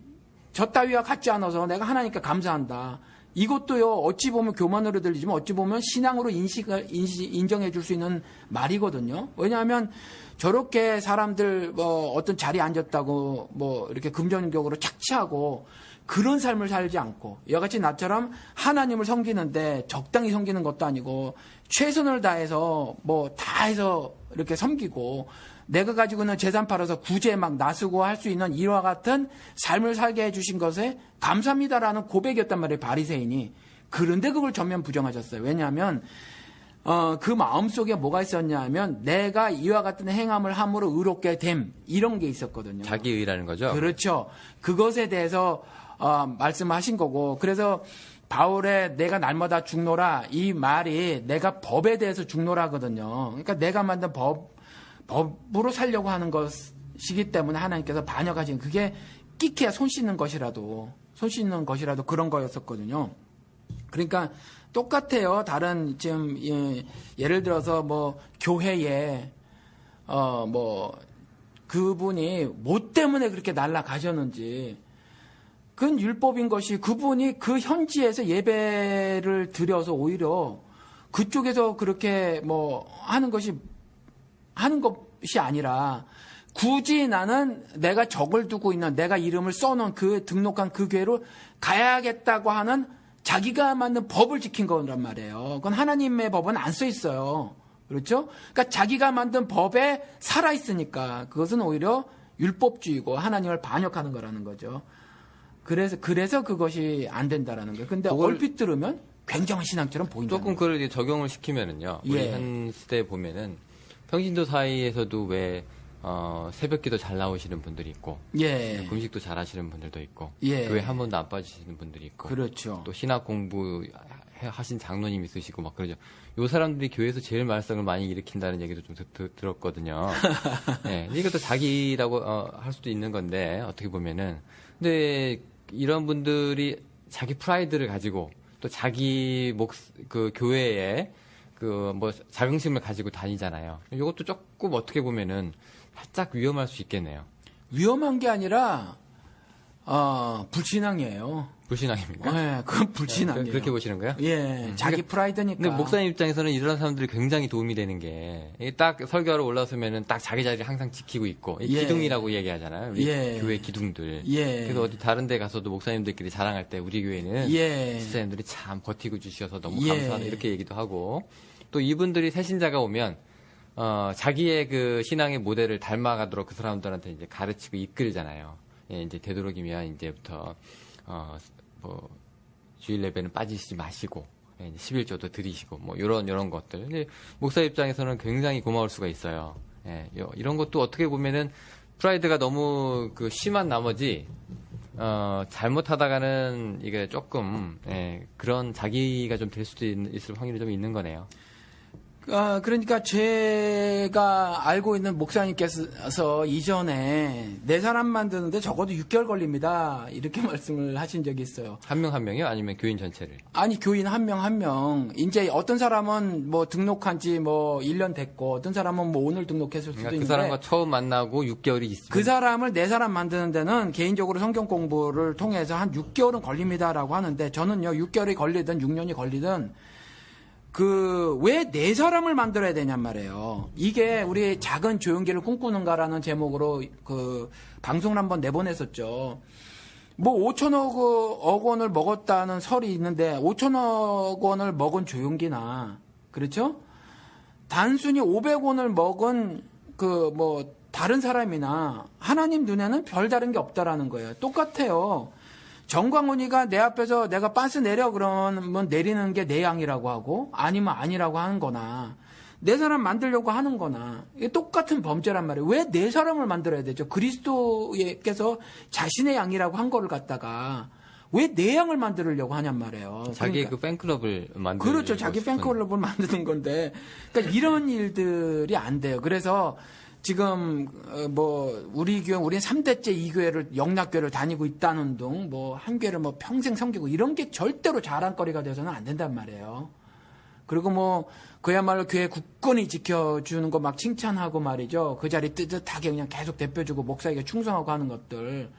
저 따위와 같지 않아서 내가 하나님께 감사한다. 이것도요 어찌 보면 교만으로 들리지만 어찌 보면 신앙으로 인정해 줄 수 있는 말이거든요. 왜냐하면 저렇게 사람들 뭐 어떤 자리에 앉았다고 뭐 이렇게 금전적으로 착취하고 그런 삶을 살지 않고 여같이 나처럼 하나님을 섬기는데 적당히 섬기는 것도 아니고 최선을 다해서 뭐 다 해서 이렇게 섬기고 내가 가지고 있는 재산 팔아서 구제 막 나서고 할 수 있는 이와 같은 삶을 살게 해주신 것에 감사합니다라는 고백이었단 말이에요. 바리새인이. 그런데 그걸 전면 부정하셨어요. 왜냐하면 그 마음속에 뭐가 있었냐 하면 내가 이와 같은 행함을 함으로 의롭게 됨 이런 게 있었거든요. 자기의라는 거죠. 그렇죠. 그것에 대해서 말씀하신 거고 그래서 바울의 내가 날마다 죽노라 이 말이 내가 법에 대해서 죽노라거든요. 그러니까 내가 만든 법으로 살려고 하는 것이기 때문에 하나님께서 반역하신 그게 끼케야 손 씻는 것이라도 그런 거였었거든요. 그러니까 똑같아요. 다른 지금 예를 들어서 뭐 교회에 뭐 그분이 뭐 때문에 그렇게 날아가셨는지 그건 율법인 것이 그분이 그 현지에서 예배를 드려서 오히려 그쪽에서 그렇게 뭐 하는 것이 하는 것이 아니라 굳이 나는 내가 적을 두고 있는 내가 이름을 써놓은 그 등록한 그 교회로 가야겠다고 하는 자기가 만든 법을 지킨 거란 말이에요. 그건 하나님의 법은 안 써 있어요. 그렇죠? 그러니까 자기가 만든 법에 살아 있으니까 그것은 오히려 율법주의고 하나님을 반역하는 거라는 거죠. 그래서 그것이 안 된다라는 거예요. 근데 얼핏 들으면 굉장한 신앙처럼 보인다. 조금 그걸 이제 적용을 시키면은요. 우리 예. 현 시대에 보면은 평신도 사이에서도 왜 새벽기도 잘 나오시는 분들이 있고, 예. 금식도 잘 하시는 분들도 있고, 예. 교회 한 번도 안 빠지시는 분들이 있고, 그렇죠. 또 신학 공부 하신 장로님 있으시고 막 그러죠. 요 사람들이 교회에서 제일 말썽을 많이 일으킨다는 얘기도 좀 들었거든요. 네, 이것도 자기라고 할 수도 있는 건데 어떻게 보면은, 근데 이런 분들이 자기 프라이드를 가지고 또 자기 그 교회에 그 뭐 자긍심을 가지고 다니잖아요. 이것도 조금 어떻게 보면은 살짝 위험할 수 있겠네요. 위험한 게 아니라 불신앙이에요. 불신앙입니까? 네, 그건 불신앙이에요. 그렇게 보시는 거예요? 예, 자기 프라이드니까. 근데 목사님 입장에서는 이런 사람들이 굉장히 도움이 되는 게 딱 설교하러 올라서면은 딱 자기 자리를 항상 지키고 있고 이 예. 기둥이라고 얘기하잖아요. 우리 예. 교회 기둥들. 예. 그래서 어디 다른 데 가서도 목사님들끼리 자랑할 때 우리 교회는 예. 집사님들이 참 버티고 주셔서 너무 예. 감사하다 이렇게 얘기도 하고 또 이분들이 새신자가 오면 자기의 그 신앙의 모델을 닮아가도록 그 사람들한테 이제 가르치고 이끌잖아요. 예, 이제 되도록이면 이제부터 뭐 주일 예배는 빠지시지 마시고 예, 11조도 드리시고 뭐 이런 것들. 근데 목사 입장에서는 굉장히 고마울 수가 있어요. 예, 이런 것도 어떻게 보면은 프라이드가 너무 그 심한 나머지 잘못하다가는 이게 조금 예, 그런 자기가 좀 될 수도 있을 확률이 좀 있는 거네요. 그러니까 제가 알고 있는 목사님께서 이전에 네 사람 만드는데 적어도 6개월 걸립니다. 이렇게 말씀을 하신 적이 있어요. 한 명 한 명이요? 아니면 교인 전체를? 아니, 교인 한 명 한 명. 이제 어떤 사람은 뭐 등록한 지 뭐 1년 됐고, 어떤 사람은 뭐 오늘 등록했을 수도 그러니까 있는데. 그 사람과 처음 만나고 6개월이 있으면 그 사람을 네 사람 만드는 데는 개인적으로 성경 공부를 통해서 한 6개월은 걸립니다라고 하는데, 저는요, 6개월이 걸리든 6년이 걸리든 왜 네 사람을 만들어야 되냔 말이에요. 이게 우리 작은 조용기를 꿈꾸는가라는 제목으로 그 방송을 한번 내보냈었죠. 뭐 5천억 원을 먹었다는 설이 있는데 5천억 원을 먹은 조용기나 그렇죠? 단순히 500원을 먹은 그 뭐 다른 사람이나 하나님 눈에는 별다른 게 없다라는 거예요. 똑같아요. 정광훈이가 내 앞에서 내가 빤스 내려 그러면 내리는 게 내 양이라고 하고 아니면 아니라고 하는 거나 네 사람 만들려고 하는 거나 이게 똑같은 범죄란 말이에요. 왜 네 사람을 만들어야 되죠? 그리스도께서 자신의 양이라고 한 거를 갖다가 왜 네 양을 만들려고 하냐는 말이에요. 자기의 그러니까. 그 팬클럽을 만드는 그렇죠. 자기 팬클럽을 만드는 건데 그러니까 이런 일들이 안 돼요. 그래서 지금 뭐 우리 교회 우리는 3대째 이 교회를 영락교회를 다니고 있다는 둥 뭐 한 교회를 뭐 평생 섬기고 이런 게 절대로 자랑거리가 되어서는 안 된단 말이에요. 그리고 뭐 그야말로 교회 굳건히 지켜주는 거 막 칭찬하고 말이죠. 그 자리 뜨뜻하게 그냥 계속 대표주고 목사에게 충성하고 하는 것들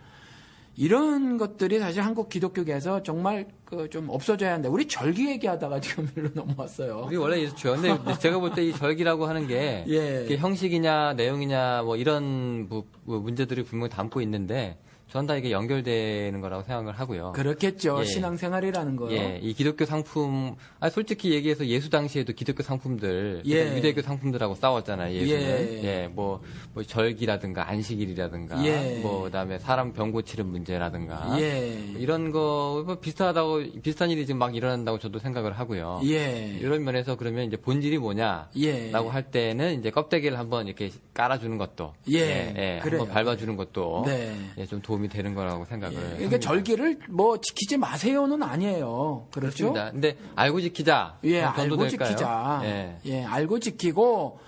이런 것들이 사실 한국 기독교계에서 정말 그 좀 없어져야 하는데 우리 절기 얘기하다가 지금 일로 넘어왔어요. 우리 원래 이렇죠. 근데 제가 볼 때 이 절기라고 하는 게 예. 이게 형식이냐 내용이냐 뭐 이런 문제들이 분명히 담고 있는데 전 다 이게 연결되는 거라고 생각을 하고요. 그렇겠죠. 예. 신앙생활이라는 거. 예, 이 기독교 상품, 솔직히 얘기해서 예수 당시에도 기독교 상품들, 예. 그러니까 유대교 상품들하고 싸웠잖아요, 예수는. 예. 예, 뭐 절기라든가 안식일이라든가, 예. 뭐 그다음에 사람 병 고치는 문제라든가, 예. 이런 거 뭐 비슷한 일이 지금 막 일어난다고 저도 생각을 하고요. 예. 이런 면에서 그러면 이제 본질이 뭐냐라고 예. 할 때는 이제 껍데기를 한번 이렇게 깔아주는 것도, 예. 그래요. 한번 밟아주는 것도, 네. 예, 좀 도움이 되는 거라고 생각을. 그러니까 합니다. 절기를 뭐 지키지 마세요는 아니에요. 그렇죠? 그렇습니다. 근데 알고 지키자. 예, 그럼 알고 전도될까요? 지키자. 예. 예, 알고 지키고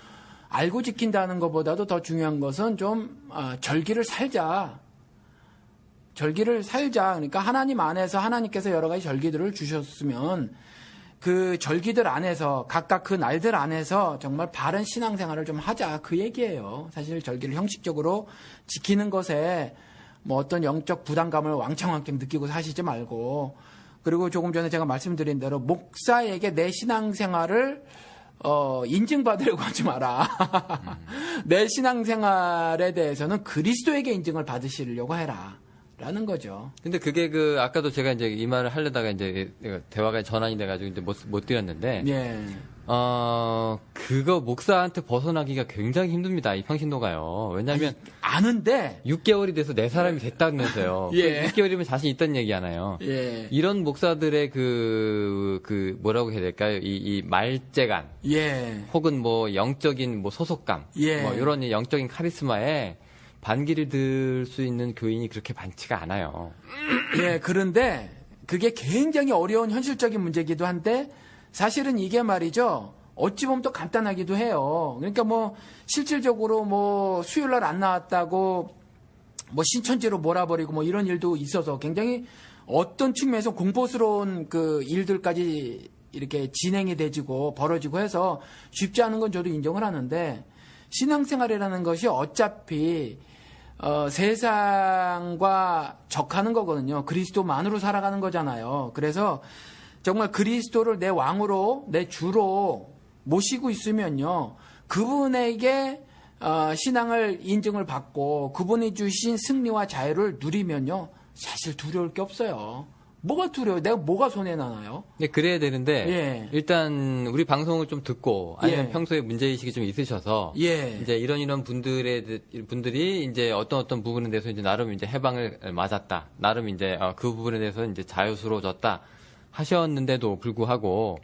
알고 지킨다는 것보다도 더 중요한 것은 좀 절기를 살자. 절기를 살자. 그러니까 하나님 안에서 하나님께서 여러 가지 절기들을 주셨으면 그 절기들 안에서 각각 그 날들 안에서 정말 바른 신앙생활을 좀 하자. 그 얘기예요. 사실 절기를 형식적으로 지키는 것에 뭐 어떤 영적 부담감을 왕창 느끼고 사시지 말고 그리고 조금 전에 제가 말씀드린 대로 목사에게 내 신앙생활을 인증받으려고 하지 마라. 내 신앙생활에 대해서는 그리스도에게 인증을 받으시려고 해라. 라는 거죠. 근데 그게 아까도 제가 이제 이 말을 하려다가 이제 대화가 전환이 돼가지고 이제 못 드렸는데. 예. 그거 목사한테 벗어나기가 굉장히 힘듭니다. 이 평신도가요. 왜냐면. 아는데. 6개월이 돼서 내 사람이 됐다면서요. 예. 6개월이면 자신 있다는 얘기잖아요. 예. 이런 목사들의 뭐라고 해야 될까요? 이 말재간. 예. 혹은 뭐 영적인 뭐 소속감. 예. 뭐 이런 영적인 카리스마에 반기를 들 수 있는 교인이 그렇게 많지가 않아요. 예, 그런데 그게 굉장히 어려운 현실적인 문제이기도 한데 사실은 이게 말이죠. 어찌 보면 또 간단하기도 해요. 그러니까 뭐 실질적으로 뭐 수요일 날 안 나왔다고 뭐 신천지로 몰아버리고 뭐 이런 일도 있어서 굉장히 어떤 측면에서 공포스러운 그 일들까지 이렇게 진행이 되지고 벌어지고 해서 쉽지 않은 건 저도 인정을 하는데 신앙생활이라는 것이 어차피 세상과 적하는 거거든요. 그리스도만으로 살아가는 거잖아요. 그래서 정말 그리스도를 내 왕으로, 내 주로 모시고 있으면요. 그분에게 신앙을 인증을 받고 그분이 주신 승리와 자유를 누리면요. 사실 두려울 게 없어요. 뭐가 두려워요? 내가 뭐가 손해나나요? 네, 그래야 되는데 예. 일단 우리 방송을 좀 듣고 아니면 예. 평소에 문제의식이 좀 있으셔서 예. 이제 이런 분들이 이제 어떤 부분에 대해서 이제 나름 이제 해방을 맞았다. 나름 이제 그 부분에 대해서 이제 자유스러워졌다 하셨는데도 불구하고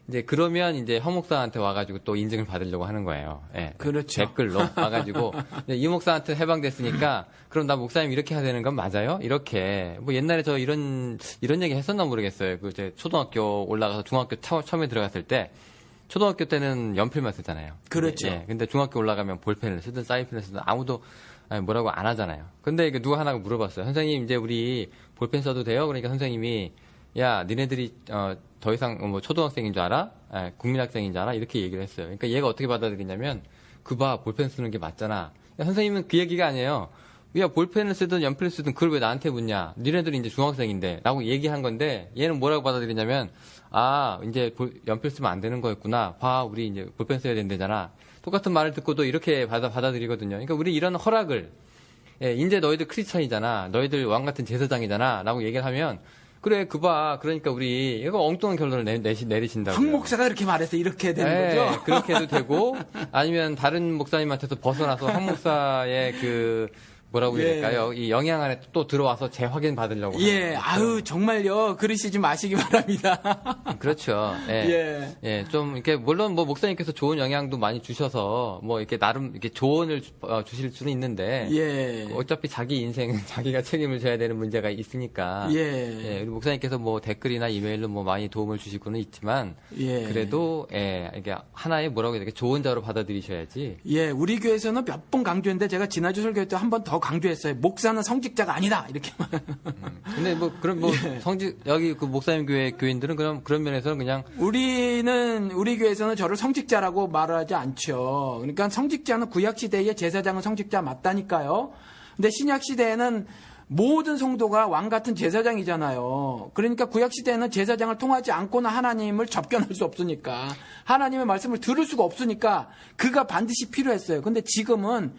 이제 그러면 이제 허 목사한테 와가지고 또 인증을 받으려고 하는 거예요. 예. 그렇죠. 댓글로 와가지고 이 목사한테 해방됐으니까 그럼 나 목사님 이렇게 해야 되는 건 맞아요? 이렇게 뭐 옛날에 저 이런 얘기 했었나 모르겠어요. 그 이제 초등학교 올라가서 중학교 처음에 들어갔을 때 초등학교 때는 연필만 쓰잖아요. 그렇죠. 예. 근데 중학교 올라가면 볼펜을 쓰든 사인펜을 쓰든 아무도 뭐라고 안 하잖아요. 근데 이게 누가 하나가 물어봤어요. 선생님 이제 우리 볼펜 써도 돼요? 그러니까 선생님이 야, 니네들이 더 이상 뭐 초등학생인 줄 알아? 국민학생인 줄 알아? 이렇게 얘기를 했어요. 그러니까 얘가 어떻게 받아들이냐면 그 볼펜 쓰는 게 맞잖아. 야, 선생님은 그 얘기가 아니에요. 야, 볼펜을 쓰든 연필을 쓰든 그걸 왜 나한테 묻냐? 니네들이 이제 중학생인데 라고 얘기한 건데 얘는 뭐라고 받아들이냐면 이제 연필 쓰면 안 되는 거였구나. 봐, 우리 이제 볼펜 써야 된다잖아. 똑같은 말을 듣고도 이렇게 받아들이거든요. 그러니까 우리 이런 허락을 이제 너희들 크리스천이잖아. 너희들 왕 같은 제사장이잖아. 라고 얘기를 하면 그래, 그러니까 우리, 이거 엉뚱한 결론을 내리신다고요. 황 목사가 이렇게 말해서 이렇게 되는 거죠? 그렇게 해도 되고, 아니면 다른 목사님한테서 벗어나서 황 목사의 뭐라고 해야 될까요? 이 영향 안에 또 들어와서 재확인 받으려고. 예, 아유, 정말요. 그러시지 마시기 바랍니다. 그렇죠. 예. 예, 좀, 이렇게, 물론 뭐 목사님께서 좋은 영향도 많이 주셔서, 뭐 이렇게 나름 이렇게 조언을 주실 수는 있는데, 예. 어차피 자기 인생은 자기가 책임을 져야 되는 문제가 있으니까, 예. 우리 목사님께서 뭐 댓글이나 이메일로 뭐 많이 도움을 주시고는 있지만, 예. 그래도, 이게 하나의 뭐라고 해야 될까, 조언자로 받아들이셔야지. 예, 우리 교회에서는 몇 번 강조했는데, 제가 지난주 설교 때 한 번 더 강조했어요. 목사는 성직자가 아니다. 이렇게. 근데 뭐 그럼 여기 그 목사님 교인들은 그런 면에서는 그냥 우리 교회에서는 저를 성직자라고 말하지 않죠. 그러니까 성직자는 구약 시대의 제사장은 성직자 맞다니까요. 근데 신약 시대에는 모든 성도가 왕 같은 제사장이잖아요. 그러니까 구약 시대에는 제사장을 통하지 않고는 하나님을 접견할 수 없으니까 하나님의 말씀을 들을 수가 없으니까 그가 반드시 필요했어요. 근데 지금은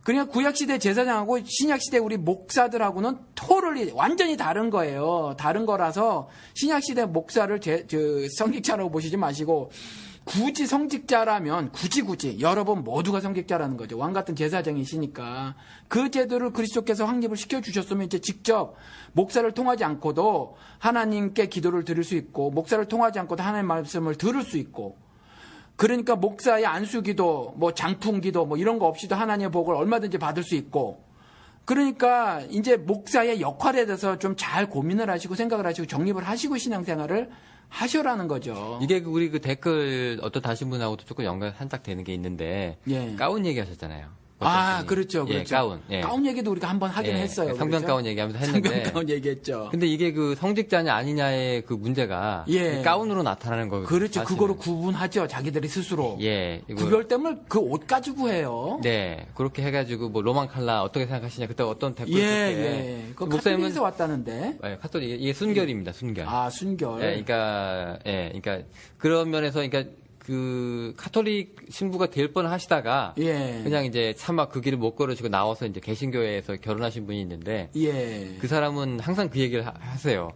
그러니까 구약시대 제사장하고 신약시대 우리 목사들하고는 토럴리 완전히 다른 거예요. 다른 거라서 신약시대 목사를 성직자라고 보시지 마시고 굳이 성직자라면 굳이 여러분 모두가 성직자라는 거죠. 왕 같은 제사장이시니까 그 제도를 그리스도께서 확립을 시켜주셨으면 이제 직접 목사를 통하지 않고도 하나님께 기도를 드릴 수 있고 목사를 통하지 않고도 하나님의 말씀을 들을 수 있고 그러니까 목사의 안수기도, 뭐 장풍기도, 뭐 이런 거 없이도 하나님의 복을 얼마든지 받을 수 있고, 그러니까 이제 목사의 역할에 대해서 좀 잘 고민을 하시고 생각을 하시고 정립을 하시고 신앙생활을 하셔라는 거죠. 이게 우리 그 댓글 어떤 다신 분하고도 조금 연관 살짝 되는 게 있는데 예. 가운 얘기하셨잖아요. 그렇죠. 가운. 가운 얘기도 우리가 한번 하긴 했어요. 성경 그렇죠? 가운 얘기하면서 했는데. 성경 가운 얘기했죠. 근데 이게 그 성직자냐 아니냐의 그 문제가 가운으로 나타나는 거거든요. 그렇죠. 사실은. 그거로 구분하죠. 자기들이 스스로. 이거. 구별됨을 그 옷 가지고 해요. 네. 그렇게 해가지고 뭐 로만 칼라 어떻게 생각하시냐. 그때 어떤 댓글 그 목사님에서 왔다는데. 카톨릭 이게 순결입니다. 순결. 순결. 그러니까 그런 면에서 그러니까 그 카톨릭 신부가 될 뻔 하시다가 예. 그냥 이제 차마 그 길을 못 걸으시고 나와서 이제 개신교회에서 결혼하신 분이 있는데 예. 그 사람은 항상 그 얘기를 하세요.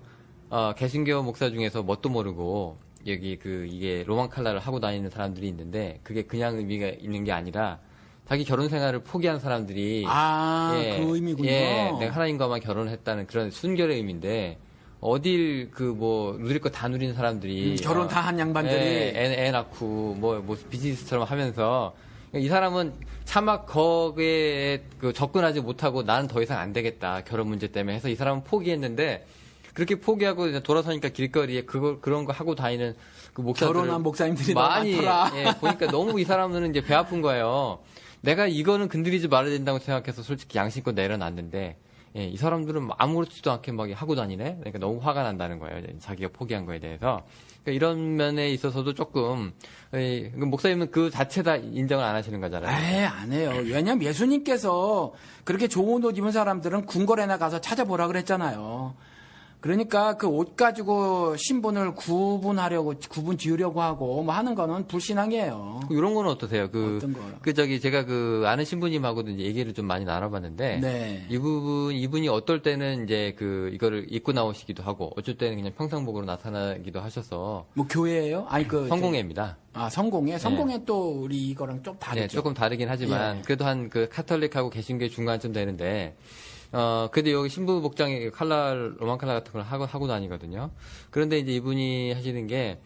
개신교 목사 중에서 뭣도 모르고 여기 이게 로만 칼라를 하고 다니는 사람들이 있는데 그게 그냥 의미가 있는 게 아니라 자기 결혼 생활을 포기한 사람들이 그 의미군요. 예, 내가 하나님과만 결혼했다는 그런 순결의 의미인데 어딜 누릴 거 다 누리는 사람들이 결혼 다 한 양반들이 애 낳고 뭐 비즈니스처럼 하면서 이 사람은 차마 거기에 접근하지 못하고 나는 더 이상 안 되겠다 결혼 문제 때문에 해서 이 사람은 포기했는데 그렇게 포기하고 이제 돌아서니까 길거리에 그런 거 하고 다니는 그 목사들 결혼한 목사님들이 많이 너무 많더라. 예, 보니까 너무 이 사람들은 이제 배 아픈 거예요. 내가 이거는 건드리지 말아야 된다고 생각해서 솔직히 양심껏 내려놨는데 예, 이 사람들은 아무렇지도 않게 막 하고 다니네. 그러니까 너무 화가 난다는 거예요. 자기가 포기한 거에 대해서. 그러니까 이런 면에 있어서도 조금 목사님은 그 자체 다 인정을 안 하시는 거잖아요. 안 해요. 왜냐면 예수님께서 그렇게 좋은 옷 입은 사람들은 궁궐에나 가서 찾아보라 그랬잖아요. 그러니까 그 옷 가지고 신분을 구분 지으려고 하고 뭐 하는 거는 불신앙이에요. 이런 거는 어떠세요? 어떤 거요? 제가 아는 신부님하고도 이제 얘기를 좀 많이 나눠봤는데. 네. 이분이 어떨 때는 이제 이거를 입고 나오시기도 하고, 어쩔 때는 그냥 평상복으로 나타나기도 하셔서. 뭐 교회예요? 아니 성공회입니다. 성공회? 성공회 네. 또 우리 이거랑 좀 다르죠. 네, 조금 다르긴 하지만, 예. 그래도 한 카톨릭하고 개신교의 중간쯤 되는데, 그래도 여기 신부 복장에 로만 칼라 같은 걸 하고 다니거든요. 그런데 이제 이분이 하시는 게,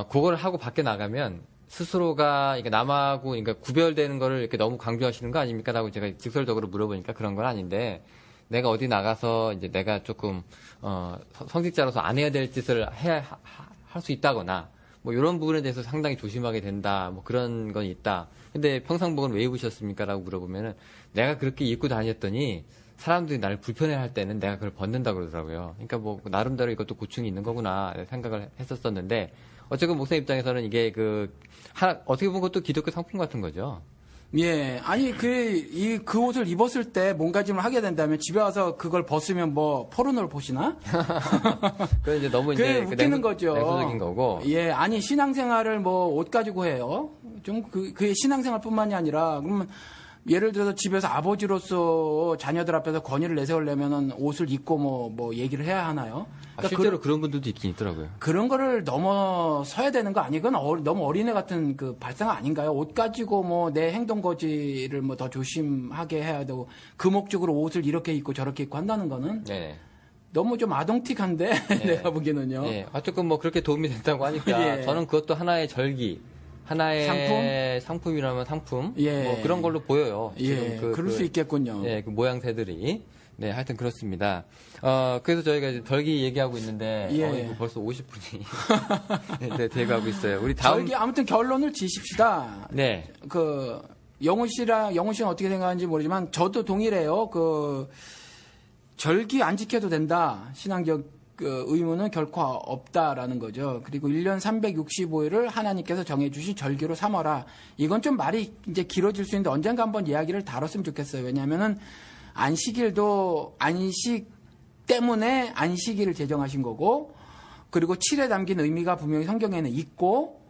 그거를 하고 밖에 나가면 스스로가, 그러니까 남하고, 그러니까 구별되는 거를 이렇게 너무 강조하시는 거 아닙니까? 라고 제가 직설적으로 물어보니까 그런 건 아닌데, 내가 어디 나가서 이제 내가 조금, 성직자로서 안 해야 될 짓을 할 수 있다거나, 뭐 이런 부분에 대해서 상당히 조심하게 된다. 뭐 그런 건 있다. 근데 평상복은 왜 입으셨습니까? 라고 물어보면은 내가 그렇게 입고 다녔더니 사람들이 나를 불편해할 때는 내가 그걸 벗는다 그러더라고요. 그러니까 뭐 나름대로 이것도 고충이 있는 거구나 생각을 했었었는데 어쨌든 목사 입장에서는 이게 어떻게 보면 그것도 기독교 상품 같은 거죠. 예, 아니 그 옷을 입었을 때 몸가짐을 하게 된다면 집에 와서 그걸 벗으면 뭐 포르노를 보시나? 그 이제 너무 그게 이제 웃기는 거죠. 냉소적인 거고. 예, 아니 신앙생활을 뭐 옷 가지고 해요. 좀 그게 신앙생활뿐만이 아니라 그러면 예를 들어서 집에서 아버지로서 자녀들 앞에서 권위를 내세우려면은 옷을 입고 뭐 얘기를 해야 하나요? 그러니까 실제로 그런 분들도 있긴 있더라고요. 그런 거를 넘어서야 되는 거 아니건 너무 어린애 같은 그 발상 아닌가요? 옷 가지고 뭐 내 행동 거지를 뭐 더 조심하게 해야 되고 그 목적으로 옷을 이렇게 입고 저렇게 입고 한다는 거는 네. 너무 좀 아동틱한데 내가 보기에는요. 네. 어쨌든 뭐 그렇게 도움이 된다고 하니까 예. 저는 그것도 하나의 절기. 하나의 상품이라면 상품. 예. 뭐 그런 걸로 보여요. 예, 지금 그럴 수 있겠군요. 예, 그 모양새들이. 네, 하여튼 그렇습니다. 그래서 저희가 이제 절기 얘기하고 있는데, 예. 이거 벌써 50분이 네, 돼가고 있어요. 우리 다음. 절기 아무튼 결론을 지십시다. 네. 영훈 씨는 어떻게 생각하는지 모르지만 저도 동일해요. 절기 안 지켜도 된다. 신앙적 의무는 결코 없다라는 거죠. 그리고 1년 365일을 하나님께서 정해주신 절기로 삼아라. 이건 좀 말이 이제 길어질 수 있는데 언젠가 한번 이야기를 다뤘으면 좋겠어요. 왜냐하면은 안식일도 안식 때문에 안식일을 제정하신 거고, 그리고 7에 담긴 의미가 분명히 성경에는 있고,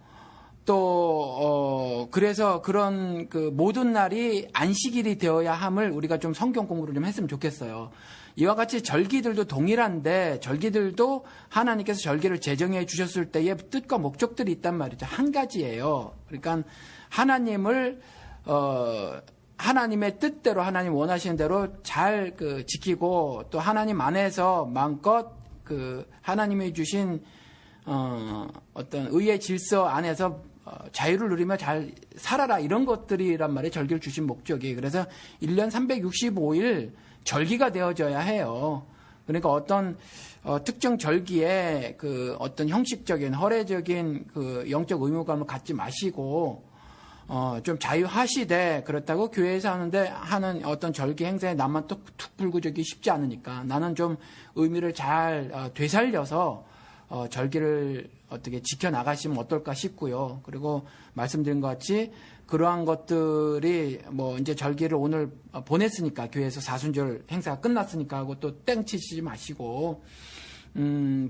또 그래서 그런 모든 날이 안식일이 되어야 함을 우리가 좀 성경 공부를 좀 했으면 좋겠어요. 이와 같이 절기들도 동일한데 저절기들도 하나님께서 절기를 제정해 주셨을 때의 뜻과 목적들이 있단 말이죠. 한 가지예요. 그러니까 하나님의 뜻대로 하나님 원하시는 대로 잘 지키고 또 하나님 안에서 마음껏 하나님이 주신 어떤 의의 질서 안에서 자유를 누리며 잘 살아라, 이런 것들이란 말이에요. 절기를 주신 목적이. 그래서 1년 365일 절기가 되어져야 해요. 그러니까 어떤 특정 절기에 어떤 형식적인 허례적인 영적 의무감을 갖지 마시고 좀 자유하시되, 그렇다고 교회에서 하는 어떤 절기 행사에 나만 또 툭불구적이 쉽지 않으니까 나는 좀 의미를 잘 되살려서 절기를 어떻게 지켜나가시면 어떨까 싶고요. 그리고 말씀드린 것 같이 그러한 것들이 뭐 이제 절기를 오늘 보냈으니까 교회에서 사순절 행사가 끝났으니까 하고 또 땡치지 마시고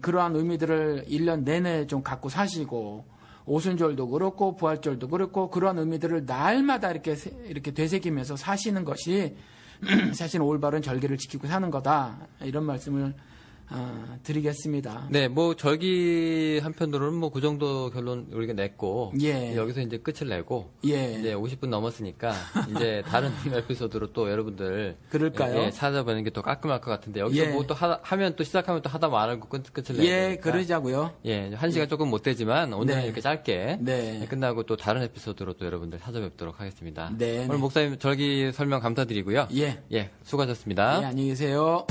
그러한 의미들을 1년 내내 좀 갖고 사시고, 오순절도 그렇고 부활절도 그렇고 그런 의미들을 날마다 이렇게 되새기면서 사시는 것이 사실 올바른 절기를 지키고 사는 거다. 이런 말씀을 드리겠습니다. 네, 뭐 절기 한편으로는 뭐 그 정도 결론 우리가 냈고 예. 여기서 이제 끝을 내고 예. 이제 50분 넘었으니까 이제 다른 에피소드로 또 여러분들 그럴까요? 예, 찾아보는 게 또 깔끔할 것 같은데 여기서 예. 뭐 또 하면 또 시작하면 또 하다 말고 끝을 내야 예, 되니까. 그러자고요. 예, 1시간 조금 못 되지만 오늘은 네. 이렇게 짧게 네. 끝나고 또 다른 에피소드로 또 여러분들 찾아뵙도록 하겠습니다. 네. 오늘 목사님 절기 설명 감사드리고요. 예. 예, 수고하셨습니다. 예, 안녕히 계세요.